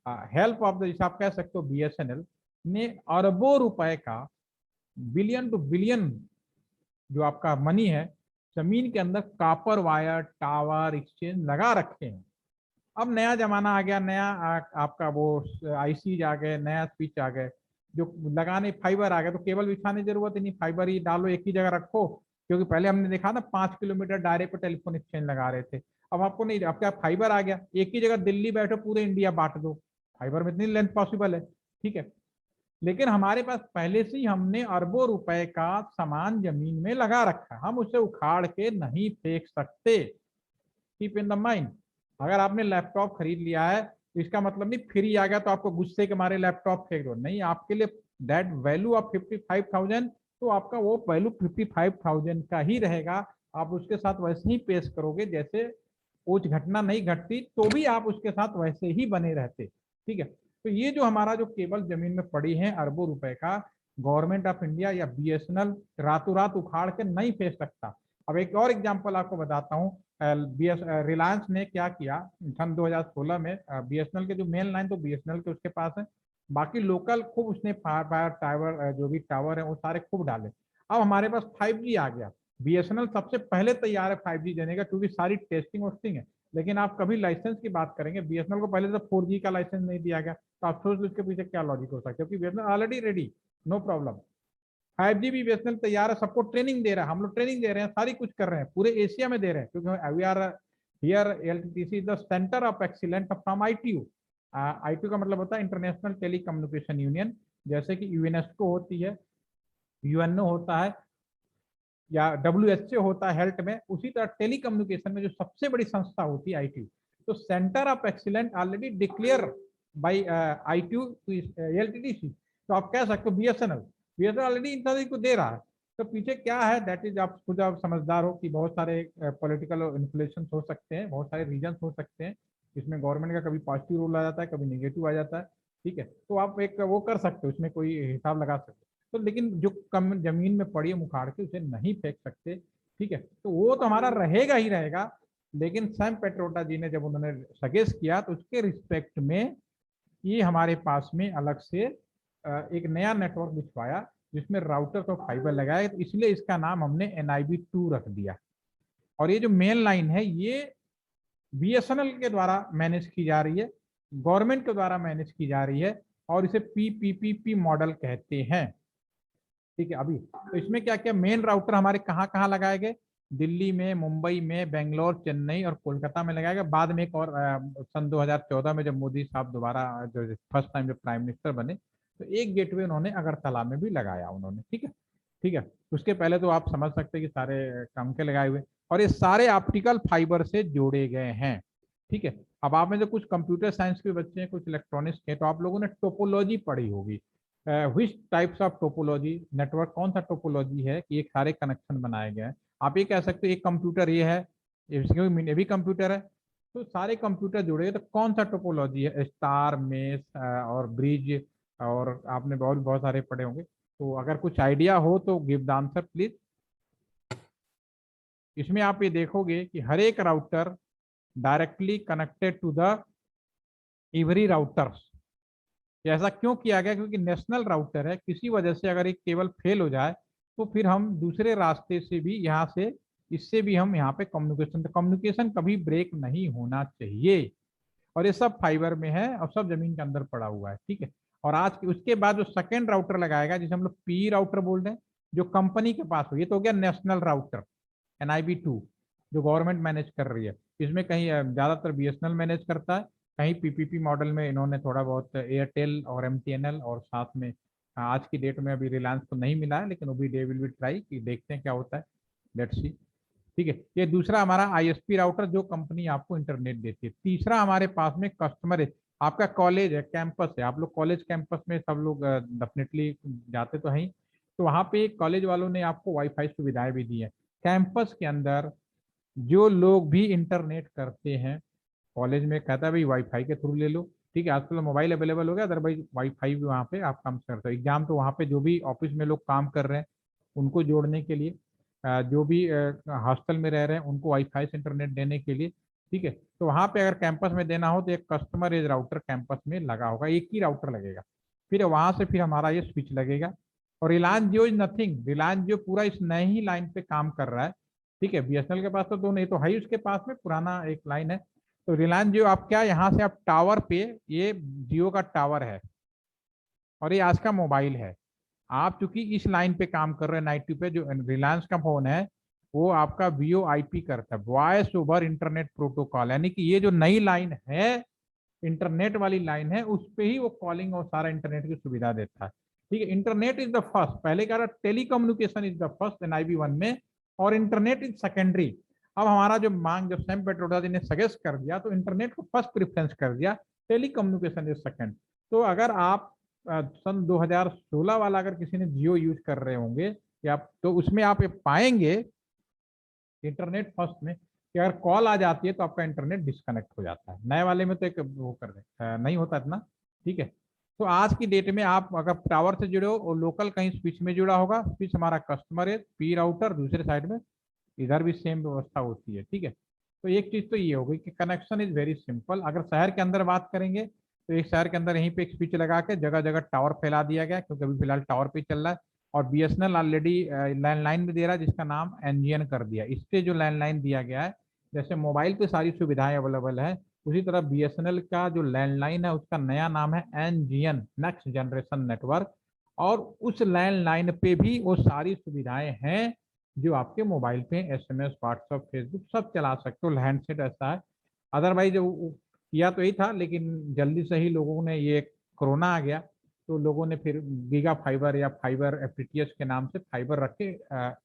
help of the, जैसे आप कह सकते हो BSNL ने अरबों रुपए का, बिलियन टू बिलियन जो आपका मनी है, जमीन के अंदर कॉपर वायर, टावर, एक्सचेंज लगा रखे हैं। अब नया जमाना आ गया, नया आपका वो IC आ गए, नया स्विच आ गए, जो लगाने फाइबर आ गए, तो केबल बिछाने की जरूरत ही नहीं, फाइबर ही डालो, एक ही जगह रखो। क्योंकि पहले हमने देखा ना 5 किलोमीटर दायरे पर टेलीफोन एक्सचेंज लगा रहे थे, अब आपको नहीं, अब क्या फाइबर आ गया, एक ही जगह दिल्ली बैठो, पूरे इंडिया बांट दो, फाइबर में इतनी लेंथ पॉसिबल है। ठीक है। लेकिन हमारे पास पहले से ही हमने अरबों रुपए का सामान जमीन में लगा रखा है, हम उसे उखाड़ के नहीं फेंक सकते। कीप इन द माइंड, अगर आपने लैपटॉप खरीद लिया है तो इसका मतलब नहीं फ्री आ गया तो आपको गुस्से के मारे लैपटॉप फेंक दो, नहीं, आपके लिए दैट वैल्यू ऑफ 55,000, तो आपका वो वैल्यू 55,000 का ही रहेगा। आप उसके साथ वैसे ही पेश करोगे, जैसे कुछ घटना नहीं घटती तो भी आप उसके साथ वैसे ही बने रहते। ठीक है। तो ये जो हमारा जो केबल जमीन में पड़ी है अरबों रुपए का, गवर्नमेंट ऑफ इंडिया या BSNL रातों रात उखाड़ के नहीं फेंक सकता। अब एक और एग्जांपल आपको बताता हूँ, रिलायंस ने क्या किया सन 2016 में, BSNL के जो मेन लाइन तो BSNL के उसके पास है, बाकी लोकल खूब उसने फायर टावर, जो भी टावर है वो सारे खूब डाले। अब हमारे पास 5G आ गया, BSNL सबसे पहले तैयार है 5G देने का, क्योंकि सारी टेस्टिंग वोस्टिंग है। लेकिन आप कभी लाइसेंस की बात करेंगे, BSNL को पहले तो 4G का लाइसेंस नहीं दिया गया, तो आप सोच लो इसके पीछे क्या लॉजिक हो सकता है, क्योंकि BSNL already ready, no problem. 5G भी BSNL तैयार है, सबको ट्रेनिंग दे रहा है, हम लोग ट्रेनिंग दे रहे हैं, सारी कुछ कर रहे हैं, पूरे एशिया में दे रहे हैं, क्योंकि we are here, LTTC is the centre of excellence from ITU। ITU का मतलब होता है इंटरनेशनल टेली कम्युनिकेशन यूनियन, जैसे कि यूनेस्को होती है, UNO होता है, या WHO होता है हेल्थ में, उसी तरह टेली कम्युनिकेशन में जो सबसे बड़ी संस्था होती है ITU। तो centre of excellence already declare by ITU LTTC। तो आप कह सकते हो BSNL ऑलरेडी इन सभी को दे रहा है। तो पीछे क्या है, दैट इज, आप खुद आप समझदार हो कि बहुत सारे पॉलिटिकल इन्फ्लुएंस हो सकते हैं, बहुत सारे रीजन हो सकते हैं, इसमें गवर्नमेंट का कभी पॉजिटिव रोल आ जाता है, कभी नेगेटिव आ जाता है। ठीक है। तो आप एक वो कर सकते हो, उसमें कोई हिसाब लगा सकते हो। तो लेकिन जो कम जमीन में पड़ी है मुखाड़ के, उसे नहीं फेंक सकते। ठीक है। तो वो तो हमारा रहेगा ही रहेगा। लेकिन सैम पेट्रोडा जी ने जब उन्होंने सजेस्ट किया, तो उसके रिस्पेक्ट में ये हमारे पास में अलग से एक नया नेटवर्क बिछवाया, जिसमें राउटर और फाइबर लगाया, तो इसलिए इसका नाम हमने NIB2 रख दिया। और ये जो मेन लाइन है, ये BSNL के द्वारा मैनेज की जा रही है, गवर्नमेंट के द्वारा मैनेज की जा रही है, और इसे PPP मॉडल कहते हैं। ठीक है। अभी तो इसमें क्या क्या मेन राउटर हमारे कहाँ कहाँ लगाए गए, दिल्ली में, मुंबई में, बेंगलोर, चेन्नई और कोलकाता में लगाया गया। बाद में एक और सन 2014 में जब मोदी साहब दोबारा जो फर्स्ट टाइम जब प्राइम मिनिस्टर बने, तो एक गेटवे उन्होंने अगरतला में भी लगाया उन्होंने। ठीक है। ठीक है। उसके पहले तो आप समझ सकते हैं कि सारे काम के लगाए हुए, और ये सारे ऑप्टिकल फाइबर से जोड़े गए हैं। ठीक है। अब आप में जो कुछ कंप्यूटर साइंस के बच्चे हैं, कुछ इलेक्ट्रॉनिक्स के, तो आप लोगों ने टोपोलॉजी पढ़ी होगी। Which types of topology, network कौन सा टोपोलॉजी है कि एक सारे कनेक्शन बनाए गए हैं। आप ये कह सकते हो एक कंप्यूटर ये है, ये भी कंप्यूटर है, तो सारे कंप्यूटर जुड़े, तो कौन सा टोपोलॉजी है, स्टार, मेस और ब्रिज, और आपने बहुत सारे पढ़े होंगे। तो अगर कुछ आइडिया हो तो गिव द आंसर प्लीज। इसमें आप ये देखोगे कि हर एक router directly connected to the every routers. ऐसा क्यों किया गया, क्योंकि नेशनल राउटर है, किसी वजह से अगर एक केबल फेल हो जाए, तो फिर हम दूसरे रास्ते से भी यहाँ से, इससे भी हम यहाँ पे कम्युनिकेशन, तो कम्युनिकेशन कभी ब्रेक नहीं होना चाहिए। और ये सब फाइबर में है और सब जमीन के अंदर पड़ा हुआ है। ठीक है। और आज उसके बाद जो सेकेंड राउटर लगाएगा, जिसे हम लोग PE राउटर बोल रहे हैं, जो कंपनी के पास हो, ये तो हो गया नेशनल राउटर NIB2, जो गवर्नमेंट मैनेज कर रही है। इसमें कहीं ज्यादातर BSNL मैनेज करता है, कहीं PPP मॉडल में इन्होंने थोड़ा बहुत एयरटेल और MTNL, और साथ में आज की डेट में अभी रिलायंस को नहीं मिला है, लेकिन वो भी दे विल बी ट्राई, कि देखते हैं क्या होता है। Let's see. ठीक है, ये दूसरा हमारा आईएसपी राउटर जो कंपनी आपको इंटरनेट देती है। तीसरा हमारे पास में कस्टमर है, आपका कॉलेज है, कैंपस है, आप लोग कॉलेज कैंपस में सब लोग डेफिनेटली जाते तो हैं, तो वहाँ पे कॉलेज वालों ने आपको वाईफाई सुविधाएं भी दी है। कैंपस के अंदर जो लोग भी इंटरनेट करते हैं, कॉलेज में कहता है भाई वाईफाई के थ्रू ले लो, ठीक है, आजकल मोबाइल अवेलेबल हो गया, अदरवाइज वाईफाई भी वहाँ पे आप काम करते हो। एग्जाम तो वहाँ पे जो भी ऑफिस में लोग काम कर रहे हैं उनको जोड़ने के लिए, जो भी हॉस्टल में रह रहे हैं उनको वाईफाई से इंटरनेट देने के लिए, ठीक है। तो वहाँ पे अगर कैंपस में देना हो तो एक कस्टमर एज राउटर कैंपस में लगा होगा, एक ही राउटर लगेगा, फिर वहां से फिर हमारा ये स्विच लगेगा। और रिलायंस जियो इज नथिंग, रिलायंस जियो पूरा इस नए ही लाइन पे काम कर रहा है, ठीक है। बीएसएनएल के पास तो दो नहीं तो है ही, उसके पास में पुराना एक लाइन है। तो रिलायंस जियो आप क्या, यहाँ से आप टावर पे, ये जियो का टावर है और ये आज का मोबाइल है, आप चूंकि इस लाइन पे काम कर रहे हैं 92 पे, जो रिलायंस का फोन है वो आपका वीओआईपी करता है, वॉइस ओवर इंटरनेट प्रोटोकॉल, यानी कि ये जो नई लाइन है, इंटरनेट वाली लाइन है, उस पे ही वो कॉलिंग और सारा इंटरनेट की सुविधा देता है, ठीक है। इंटरनेट इज द फर्स्ट, पहले कह रहा telecommunication is the first NIB 1 में, और इंटरनेट इज सेकेंडरी। अब हमारा जो मांग, जब सैम पेट्रोडा जी ने सजेस्ट कर दिया तो इंटरनेट को फर्स्ट प्रेफरेंस कर दिया, टेलीकम्युनिकेशन इज सेकेंड। तो अगर आप सन 2016 वाला अगर किसी ने जियो यूज कर रहे होंगे या, तो उसमें आप ये पाएंगे इंटरनेट फर्स्ट में कि अगर कॉल आ जाती है तो आपका इंटरनेट डिस्कनेक्ट हो जाता है, नए वाले में तो एक वो कर दे नहीं होता इतना, ठीक है। तो आज की डेट में आप अगर टावर से जुड़े हो और लोकल कहीं स्विच में जुड़ा होगा, स्विच हमारा कस्टमर है, पी राउटर दूसरे साइड में, इधर भी सेम व्यवस्था होती है, ठीक है। तो एक चीज तो ये हो गई कि कनेक्शन इज वेरी सिंपल। अगर शहर के अंदर बात करेंगे तो एक शहर के अंदर यहीं पे एक स्विच लगा के जगह जगह टावर फैला दिया गया, क्योंकि अभी फिलहाल टावर पे चल रहा है। और बीएसएनएल ऑलरेडी लैंडलाइन भी दे रहा है जिसका नाम एनजीएन कर दिया, इससे जो लैंडलाइन दिया गया है, जैसे मोबाइल पे सारी सुविधाएं अवेलेबल है, उसी तरह बीएसएनएल का जो लैंडलाइन है उसका नया नाम है एनजीएन, नेक्स्ट जनरेशन नेटवर्क। और उस लैंडलाइन पे भी वो सारी सुविधाएं हैं जो आपके मोबाइल पे एसएमएस, व्हाट्सएप, फेसबुक सब चला सकते हो, हैंडसेट ऐसा है। अदरवाइज किया तो यही था, लेकिन जल्दी से ही लोगों ने, ये कोरोना आ गया तो लोगों ने फिर गीगा फाइबर या फाइबर एफटीटीएच के नाम से फाइबर रख के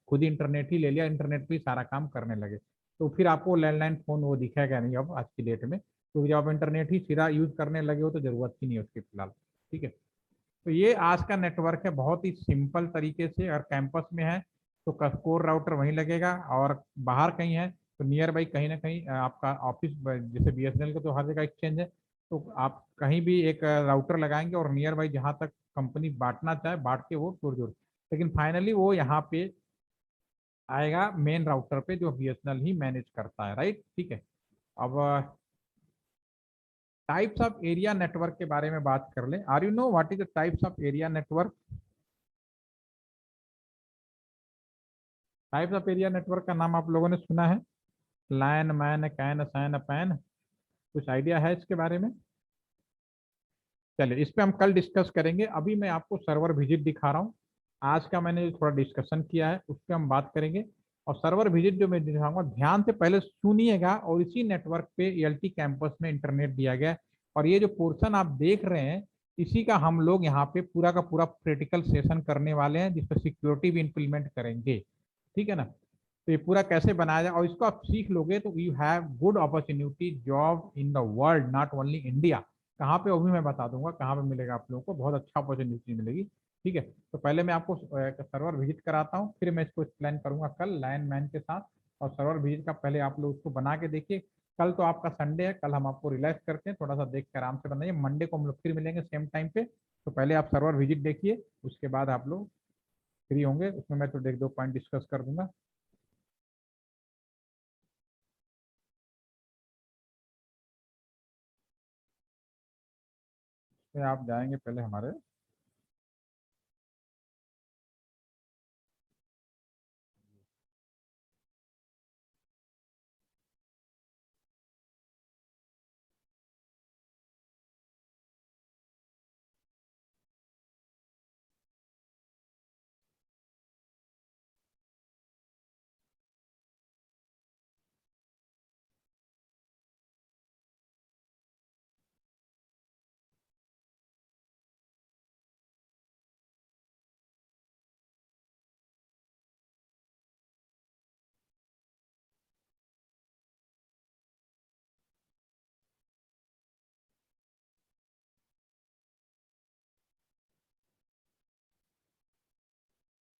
खुद ही इंटरनेट ही ले लिया, इंटरनेट पे ही सारा काम करने लगे। तो फिर आपको लैंडलाइन फोन वो दिखेगा नहीं अब आज की डेट में, क्योंकि जब आप इंटरनेट ही सीधा यूज करने लगे हो तो जरूरत ही नहीं है उसकी फिलहाल, ठीक है। तो ये आज का नेटवर्क है, बहुत ही सिंपल तरीके से। और कैंपस में है तो कोर राउटर वहीं लगेगा, और बाहर कहीं है तो नियर बाई कहीं ना कहीं आपका ऑफिस, जैसे बीएसएनएल का तो हर जगह एक्सचेंज है, तो आप कहीं भी एक राउटर लगाएंगे और नियर बाई जहाँ तक कंपनी बांटना चाहे बांट के वो जोड़ जोड़, लेकिन फाइनली वो यहाँ पे आएगा मेन राउटर पे जो बीएसएनएल ही मैनेज करता है, राइट, ठीक है। अब टाइप्स ऑफ एरिया नेटवर्क के बारे में बात कर ले। Are you know what is the types of area network? Types of area network का नाम आप लोगों ने सुना है? LAN, MAN, CAN, SAN, PAN, कुछ आइडिया है इसके बारे में? चलिए इस पे हम कल डिस्कस करेंगे, अभी मैं आपको सर्वर विजिट दिखा रहा हूँ। आज का मैंने जो थोड़ा डिस्कशन किया है उस पर हम बात करेंगे। और सर्वर विजिट जो मैं दिखाऊंगा ध्यान से पहले सुनिएगा, और इसी नेटवर्क पे एलटी कैंपस में इंटरनेट दिया गया है। और ये जो पोर्शन आप देख रहे हैं इसी का हम लोग यहाँ पे पूरा का पूरा प्रैक्टिकल सेशन करने वाले हैं, जिसपे सिक्योरिटी भी इम्प्लीमेंट करेंगे, ठीक है ना। तो ये पूरा कैसे बनाया जाए और इसको आप सीख लोगे तो you have good opportunity job in the world, not only India. कहाँ पे वो भी मैं बता दूंगा, कहाँ पे मिलेगा आप लोगों को, बहुत अच्छा अपॉर्चुनिटी मिलेगी, ठीक है। तो पहले मैं आपको सर्वर विजिट कराता हूँ, फिर मैं इसको एक्सप्लेन करूंगा कल लाइन मैन के साथ। और सर्वर विजिट का पहले आप लोग उसको बना के देखिए। कल तो आपका संडे है, कल हम आपको रिलैक्स करते हैं, थोड़ा सा देख के आराम से बनाइए, मंडे को हम लोग फिर मिलेंगे सेम टाइम पे। तो पहले आप सर्वर विजिट देखिए, उसके बाद आप लोग फ्री होंगे, उसमें मैं तो एक दो पॉइंट डिस्कस कर दूंगा। फिर आप जाएंगे पहले हमारे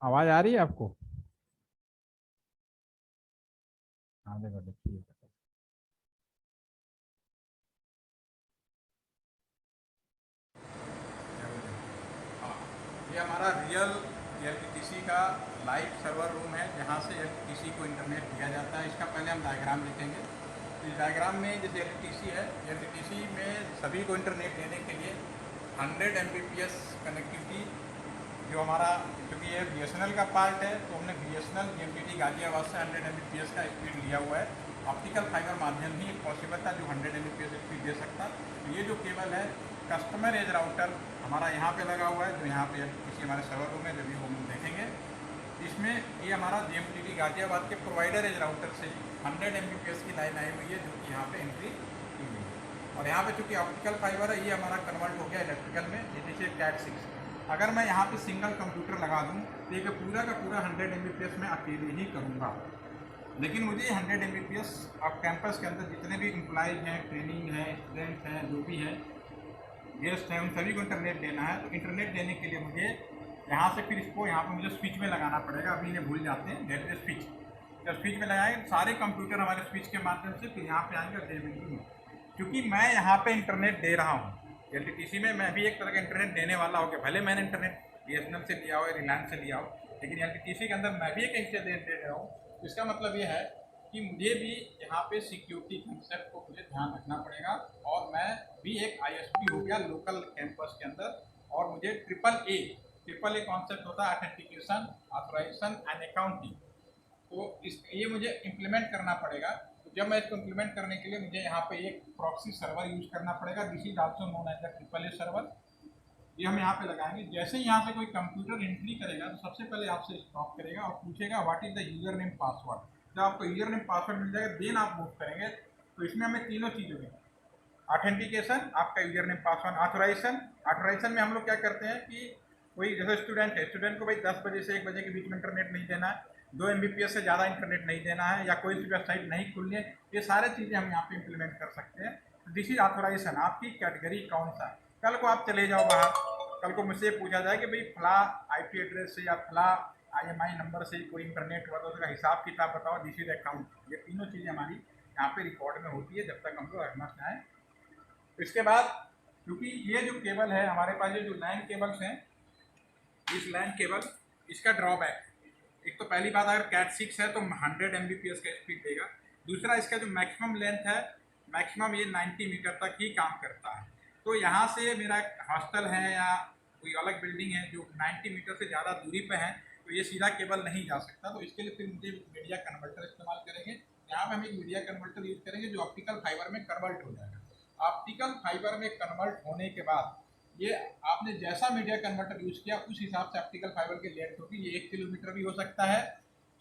आवाज आ रही है आपको? हाँ देखो देखिए, ये हमारा रियल एलटीटीसी का लाइव सर्वर रूम है जहाँ से एलटीटीसी को इंटरनेट दिया जाता है। इसका पहले हम डायग्राम देखेंगे। इस डायग्राम में जैसे एलटीटीसी है, एलटीटीसी में सभी को इंटरनेट देने के लिए 100 Mbps कनेक्टिविटी जो हमारा, क्योंकि ये BSNL का पार्ट है तो हमने BSNL GMTT गाजियाबाद से 100 Mbps का स्पीड लिया हुआ है। ऑप्टिकल फाइबर माध्यम ही पॉसिबल था जो 100 Mbps स्पीड दे सकता। तो ये जो केबल है कस्टमर एज राउटर हमारा यहाँ पे लगा हुआ है, जो यहाँ पे किसी हमारे सर्वर रूम में जब भी हम देखेंगे। इसमें ये हमारा GMTT गाजियाबाद के प्रोवाइडर एज राउटर से 100 Mbps की लाइन आई हुई है जो कि यहाँ पे एंट्री की हुई है। और यहाँ पे चूँकि ऑप्टिकल फाइबर है, ये हमारा कन्वर्ट हो गया इलेक्ट्रिकल में, ये देखिए CAT6। अगर मैं यहाँ पे सिंगल कंप्यूटर लगा दूँ तो ये पूरा का पूरा 100 Mbps में अकेले ही करूँगा। लेकिन मुझे 100 Mbps आप कैंपस के अंदर जितने भी एम्प्लॉइज हैं, ट्रेनिंग है, स्टूडेंट्स हैं, जो भी हैं, गेस्ट हैं, उन सभी को इंटरनेट देना है। तो इंटरनेट देने के लिए मुझे यहाँ से फिर इसको यहाँ पे मुझे स्विच में लगाना पड़ेगा। अभी इन्हें भूल जाते हैं, दैट इज स्विच। जब स्विच में लगाएंगे सारे कंप्यूटर हमारे स्विच के माध्यम से फिर यहाँ पे आएंगे और दे देंगे। क्योंकि मैं यहाँ पे इंटरनेट दे रहा हूँ एलटीटीसी में, मैं भी एक तरह का इंटरनेट देने वाला हो गया। भले मैंने इंटरनेट BSNL से लिया हो या रिलायंस से लिया हो, लेकिन एलटीटीसी के अंदर मैं भी एक इंटरनेट दे रहा हूँ। इसका मतलब ये है कि मुझे भी यहाँ पे सिक्योरिटी कंसेप्ट को मुझे ध्यान रखना पड़ेगा। और मैं भी एक ISP हो गया लोकल कैंपस के अंदर, और मुझे ट्रिपल ए कॉन्सेप्ट होता है, ऑथेंटिकेशन, ऑथराइजेशन एंड अकाउंटिंग। तो ये मुझे इम्प्लीमेंट करना पड़ेगा। तो जब मैं इसको इम्प्लीमेंट करने के लिए मुझे यहाँ पे एक प्रॉक्सी सर्वर यूज करना पड़ेगा। This is also known as the triple A server. ये हम यहाँ पे लगाएंगे। जैसे ही यहाँ से कोई कंप्यूटर एंट्री करेगा तो सबसे पहले आपसे स्टॉप करेगा और पूछेगा what is the user name password. जब आपको यूजर नेम पासवर्ड मिल जाएगा देन आप मूव करेंगे। तो इसमें हमें तीनों चीज़ होगी, ऑथेंटिकेशन, आपका यूजर नेम पासवर्ड, ऑथराइजेशन में हम लोग क्या करते हैं कि कोई जैसे स्टूडेंट है, स्टूडेंट को भाई 10 बजे से 1 बजे के बीच में इंटरनेट नहीं देना है, 2 Mbps से ज़्यादा इंटरनेट नहीं देना है, या कोई सी वेबसाइट नहीं खुलनी है। ये सारे चीज़ें हम यहाँ पे इम्प्लीमेंट कर सकते हैं। This is authorization. आपकी कैटेगरी कौन सा। कल को आप चले जाओ बाहर, कल को मुझसे पूछा जाए कि भाई फला IP एड्रेस से या फला IMI नंबर से कोई इंटरनेट हुआ तो उसका हिसाब किताब बताओ, दिस इज अकाउंट। ये तीनों चीज़ें हमारी यहाँ पे रिकॉर्ड में होती है जब तक हम लोग एडवांस में आए। इसके बाद क्योंकि ये जो केबल है हमारे पास, ये जो लैन केबल्स हैं, इस लैन केबल इसका ड्रॉबैक, एक तो पहली बात अगर CAT6 है तो 100 Mbps का स्पीड देगा। दूसरा इसका जो मैक्सिमम लेंथ है, मैक्सिमम ये 90 मीटर तक ही काम करता है। तो यहाँ से मेरा हॉस्टल है या कोई अलग बिल्डिंग है जो 90 मीटर से ज़्यादा दूरी पे है, तो ये सीधा केबल नहीं जा सकता। तो इसके लिए फिर मुझे मीडिया कन्वर्टर इस्तेमाल करेंगे। यहाँ पे हम एक मीडिया कन्वर्टर यूज करेंगे जो ऑप्टिकल फाइबर में कन्वर्ट हो जाएगा। ऑप्टिकल फाइबर में कन्वर्ट होने के बाद ये आपने जैसा मीडिया कन्वर्टर यूज किया उस हिसाब से ऑप्टिकल फाइबर की लेंथ होगी। ये 1 किलोमीटर भी हो सकता है,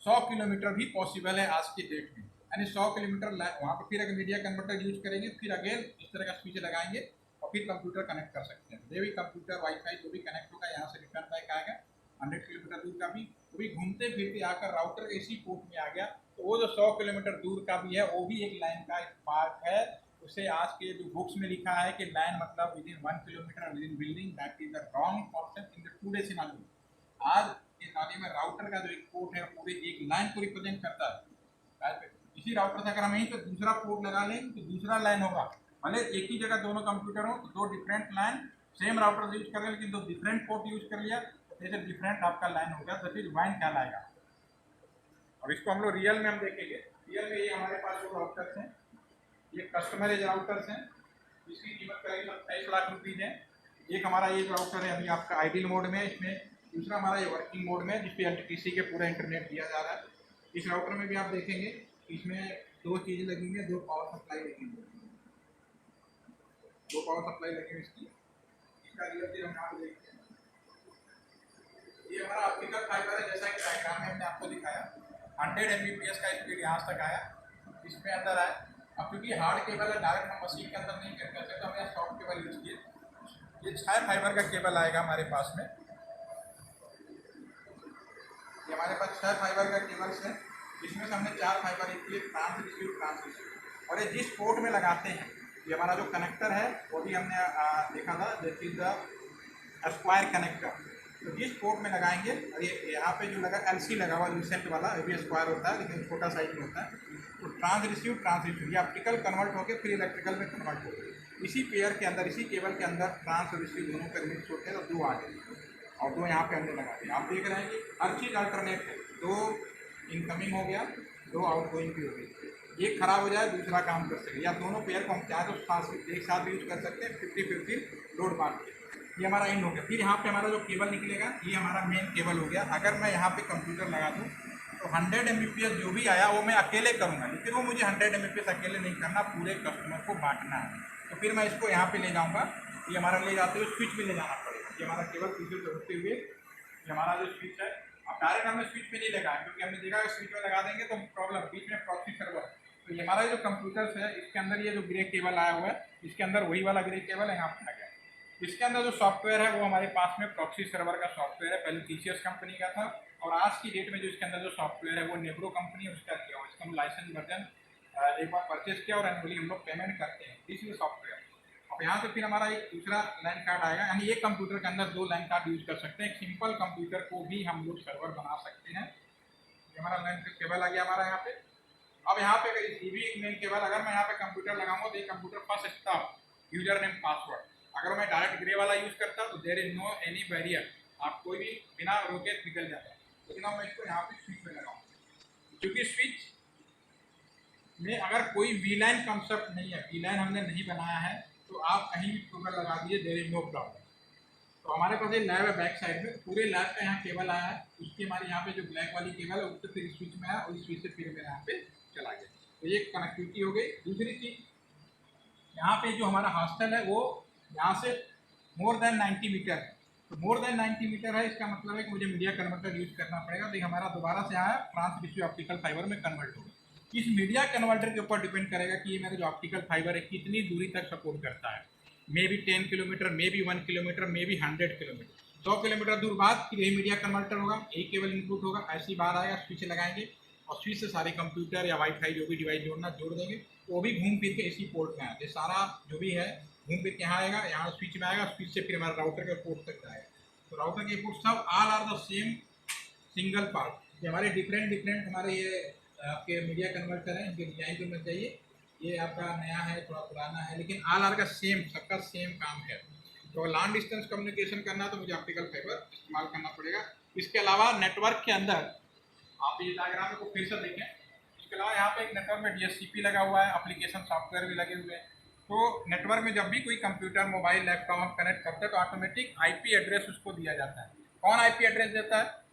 100 किलोमीटर भी पॉसिबल है आज की डेट में। यानी 100 किलोमीटर वहाँ पर फिर अगर मीडिया कन्वर्टर यूज करेंगे, फिर अगेन इस तरह का स्विच लगाएंगे और फिर कंप्यूटर कनेक्ट कर सकते हैं। जो भी कंप्यूटर वाईफाई जो भी कनेक्ट होगा यहाँ से रिटर्न बैक आएगा 100 किलोमीटर दूर का भी। तो भी घूमते फिरते आकर राउटर इसी पोर्ट में आ गया। तो वो जो 100 किलोमीटर दूर का भी है वो भी एक लाइन का एक पार्ट है। उसे आज के जो बुक्स में लिखा है कि लाइन मतलब with in 1 kilometre with in building, that is the wrong concept in the today scenario. आज के नाले में राउटर का जो एक पोर्ट है पूरे एक लाइन को रिप्रेजेंट करता है। इसी राउटर से अगर हम यहीं पे दूसरा पोर्ट लगा लें तो दूसरा लाइन होगा। भले एक ही जगह दोनों कंप्यूटर हो तो 2 डिफरेंट लाइन सेम राउटर से यूज कर रहे हैं, लेकिन 2 डिफरेंट पोर्ट यूज कर लिया तो जैसे डिफरेंट आपका लाइन हो गया, दैट इज वाइन कहलाएगा। और इसको हम लोग रियल में हम देखेंगे। रियल में ये हमारे पास जो राउटर्स हैं ये कस्टमर एज राउटर्स हैं, इसकी कीमत करीब 28 लाख रुपीज़ है। एक हमारा ये राउटर है अभी आपका आइडियल मोड में, इसमें दूसरा हमारा ये वर्किंग मोड में जिसपे एलटीटीसी के पूरा इंटरनेट दिया जा रहा है। इस राउटर में भी आप देखेंगे इसमें 2 चीज़ें लगी हुई हैं, 2 पावर सप्लाई लगी हुई है, 2 पावर सप्लाई लगी हुई इसकी। इसका रियल हम यहाँ पे देखते हैं, ये हमारा ऑप्टिकल फाइबर है जैसा कि डायग्राम में हमने आपको दिखाया। 100 Mbps का स्पीड यहाँ तक आया, इसमें अंदर आया। अब क्योंकि हार्ड केबल है डायरेक्ट हम मशीन के अंदर नहीं कर सकते तो हमने सॉफ्ट केबल यूज किए। ये 6 फाइबर का केबल आएगा हमारे पास में। ये हमारे पास 6 फाइबर का केबल्स है, इसमें से हमने 4 फाइबर एक लिए ट्रांस। और ये जिस पोर्ट में लगाते हैं ये हमारा जो कनेक्टर है वो भी हमने देखा था, that is the square connector. तो जिस पोर्ट में लगाएंगे, और ये यहाँ पे जो लगा LC लगा हुआ लूसेंट वाला, ये भी स्क्वायर होता है लेकिन छोटा साइज में होता है। तो ट्रांस रिसीव ये ऑप्टिकल कन्वर्ट होकर फिर इलेक्ट्रिकल में कन्वर्ट हो गए। इसी पेयर के अंदर, इसी केबल के अंदर ट्रांस और रिसीव दोनों का मिक्स होते हैं, तो 2 आ गए और 2 यहाँ पे हमने लगा दिया। आप देख रहे हैं कि हर चीज़ अल्टरनेट है, 2 इनकमिंग हो गया, 2 आउटगोइंग भी हो गई। एक खराब हो जाए दूसरा काम कर सके, या दोनों पेयर को हम चाहे तो साथ एक साथ यूज कर सकते हैं 50-50 लोड बांट के। ये हमारा एंड हो गया। फिर यहाँ पे हमारा जो केबल निकलेगा ये हमारा मेन केबल हो गया। अगर मैं यहाँ पे कंप्यूटर लगा दूँ तो 100 Mbps जो भी आया वो मैं अकेले करूँगा, लेकिन वो मुझे 100 Mbps अकेले नहीं करना, पूरे कस्टमर को बांटना है। तो फिर मैं इसको यहाँ पे ले जाऊँगा, ये हमारा ले जाते हुए स्विच में ले जाना पड़ेगा। ये हमारा केबल पीछे से होते हुए ये हमारा जो स्विच है, अब डायरेक्ट हमने स्विच में नहीं लगाया क्योंकि हमने देखा कि स्विच में लगा देंगे तो प्रॉब्लम, बीच में प्रॉक्सी सर्वर। तो ये हमारा जो कंप्यूटर्स है इसके अंदर ये जो ग्रे केबल आया हुआ है, इसके अंदर वही वाला ग्रे केबल है यहाँ पे आ गया। इसके अंदर जो सॉफ्टवेयर है वो हमारे पास में प्रॉक्सी सर्वर का सॉफ्टवेयर है, पहले TCS कंपनी का था, और आज की डेट में जो इसके अंदर जो सॉफ्टवेयर है वो नेब्रो कंपनी है उसका किया हुआ। इसका हम लाइसेंस वर्जन एक बार परचेज किया और एनुअली हम लोग पेमेंट करते हैं इसी सॉफ्टवेयर। अब यहाँ से फिर हमारा एक दूसरा लैन कार्ड आएगा, यानी एक कंप्यूटर के अंदर 2 लैन कार्ड यूज कर सकते हैं। एक सिंपल कंप्यूटर को भी हम लोग सर्वर बना सकते हैं। ये हमारा लैन केबल आ गया हमारा यहाँ पे। अब यहाँ पे ये भी एक मेन केबल, अगर मैं यहाँ पे कंप्यूटर लगाऊंगा तो ये computer first stop user name password. अगर मैं डायरेक्ट ग्रे वाला यूज करता तो there is no any barrier, आप कोई भी बिना रोके निकल जाता है। लेकिन अब मैं इसको यहाँ पे स्विच में लगाऊंगा, क्योंकि स्विच में अगर कोई वीलाइन कॉन्सेप्ट नहीं है, वीलाइन हमने नहीं बनाया है, तो आप कहीं भी टोकन लगा दीजिए, देयर इज नो प्रॉब्लम। तो हमारे पास ये लैब है बैक साइड में, पूरे लैब का यहाँ केबल आया है, उसकी हमारे यहाँ पे जो ब्लैक वाली केबल है उससे फिर स्विच में आया और इस स्विच से फिर मेरे यहाँ पे चला गया। तो ये कनेक्टिविटी हो गई। दूसरी चीज, यहाँ पे जो हमारा हॉस्टल है वो यहाँ से मोर देन 90 मीटर है। तो मोर देन 90 मीटर है, इसका मतलब है कि मुझे मीडिया कन्वर्टर यूज करना पड़ेगा। तो हमारा दोबारा से आया ट्रांस रिसीव ऑप्टिकल फाइबर में कन्वर्ट होगा। इस मीडिया कन्वर्टर के ऊपर डिपेंड करेगा कि ये मेरा जो ऑप्टिकल फाइबर है कितनी दूरी तक सपोर्ट करता है। May be 10 kilometre, may be 1 kilometre, may be 100 kilometre. 100 kilometre दूर बाद फिर यही मीडिया कन्वर्टर होगा, यही केबल इनपुट होगा, ऐसी बार आएगा, स्विच लगाएंगे और स्विच से सारे कंप्यूटर या वाईफाई जो भी डिवाइस जोड़ना जोड़ देंगे, तो वो भी घूम फिर के इसी पोर्ट में आएगा। ये सारा जो भी है घूम फिर के यहाँ आएगा, यहाँ स्विच में आएगा, स्विच से फिर हमारे राउटर के पोर्ट तक जाएगा। तो राउटर के पोर्ट सब all are the same single part. ये हमारे डिफरेंट हमारे ये आपके मीडिया कन्वर्टर हैं, इनके डिजाइन तो मत जाइए, ये आपका नया है, थोड़ा पुराना है, लेकिन ऑल आर का सेम, सबका सेम काम है। तो लॉन्ग डिस्टेंस कम्युनिकेशन करना है तो मुझे ऑप्टिकल फाइबर इस्तेमाल करना पड़ेगा। इसके अलावा नेटवर्क के अंदर आप ये डायग्राम को फिर से देखें, इसके अलावा यहाँ पे एक नेटवर्क में DHCP लगा हुआ है, एप्लीकेशन सॉफ्टवेयर भी लगे हुए हैं। तो नेटवर्क में जब भी कोई कंप्यूटर, मोबाइल, लैपटॉप हम कनेक्ट करते हैं तो ऑटोमेटिक IP एड्रेस उसको दिया जाता है। कौन IP एड्रेस देता है,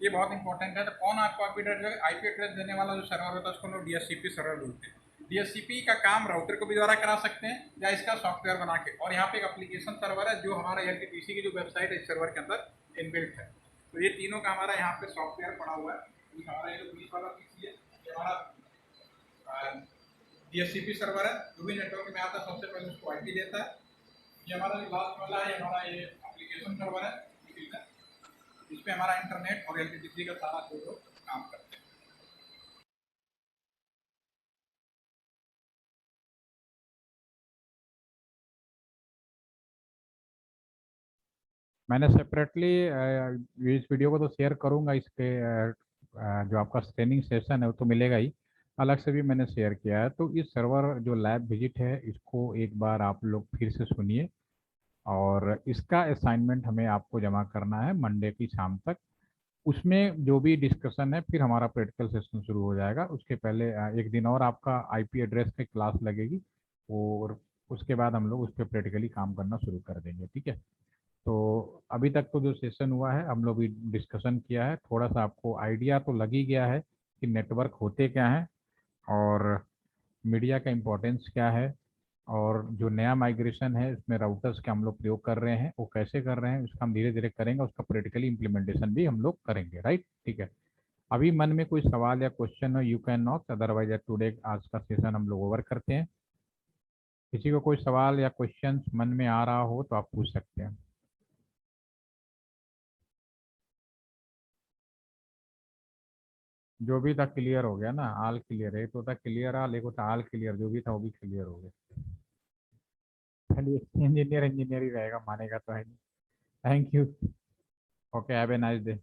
ये बहुत इंपॉर्टेंट है। तो कौन आपको IP एड्रेस देने वाला जो सर्वर होता है उसको लोग DHCP सर्वर बोलते हैं। DHCP का काम राउटर को भी द्वारा करा सकते हैं या इसका सॉफ्टवेयर बना के। और यहाँ पे एक एप्लीकेशन सर्वर है जो हमारा LTPC की जो वेबसाइट है इस सर्वर के अंदर इनबिल्ट है। तो ये तीनों का हमारा यहाँ पे सॉफ्टवेयर पड़ा हुआ है। हमारा ये जो बीच वाला PC है ये हमारा DHCP सर्वर है, जो भी नेटवर्क में आता है सबसे पहले उसको IP देता है। ये हमारा जो लास्ट वाला है हमारा ये एप्लीकेशन सर्वर है, इस पे हमारा इंटरनेट और LTPC का सारा जो काम करते हैं। मैंने सेपरेटली इस वीडियो को तो शेयर करूंगा, इसके जो आपका ट्रेनिंग सेशन है वो तो मिलेगा ही, अलग से भी मैंने शेयर किया है। तो इस सर्वर जो लैब विजिट है इसको एक बार आप लोग फिर से सुनिए, और इसका असाइनमेंट हमें आपको जमा करना है मंडे की शाम तक। उसमें जो भी डिस्कशन है फिर हमारा प्रैक्टिकल सेशन शुरू हो जाएगा। उसके पहले एक दिन और आपका IP एड्रेस की क्लास लगेगी, और उसके बाद हम लोग उस पर प्रैक्टिकली काम करना शुरू कर देंगे, ठीक है। तो अभी तक तो जो सेशन हुआ है हम लोग भी डिस्कशन किया है, थोड़ा सा आपको आइडिया तो लग ही गया है कि नेटवर्क होते क्या हैं और मीडिया का इम्पोर्टेंस क्या है, और जो नया माइग्रेशन है इसमें राउटर्स के हम लोग प्रयोग कर रहे हैं वो कैसे कर रहे हैं उसका हम धीरे धीरे करेंगे, उसका प्रैक्टिकली इम्प्लीमेंटेशन भी हम लोग करेंगे, राइट, ठीक है। अभी मन में कोई सवाल या क्वेश्चन हो you can not, otherwise today आज का सेशन हम लोग ओवर करते हैं। किसी को कोई सवाल या क्वेश्चन मन में आ रहा हो तो आप पूछ सकते हैं। जो भी था क्लियर हो गया ना, ऑल क्लियर है, एक तो था क्लियर ऑल, एक होता ऑल क्लियर, जो भी था वो भी क्लियर हो गया। चलिए इंजीनियर इंजीनियर ही रहेगा, मानेगा तो है नहीं। Thank you. Okay, have a nice day.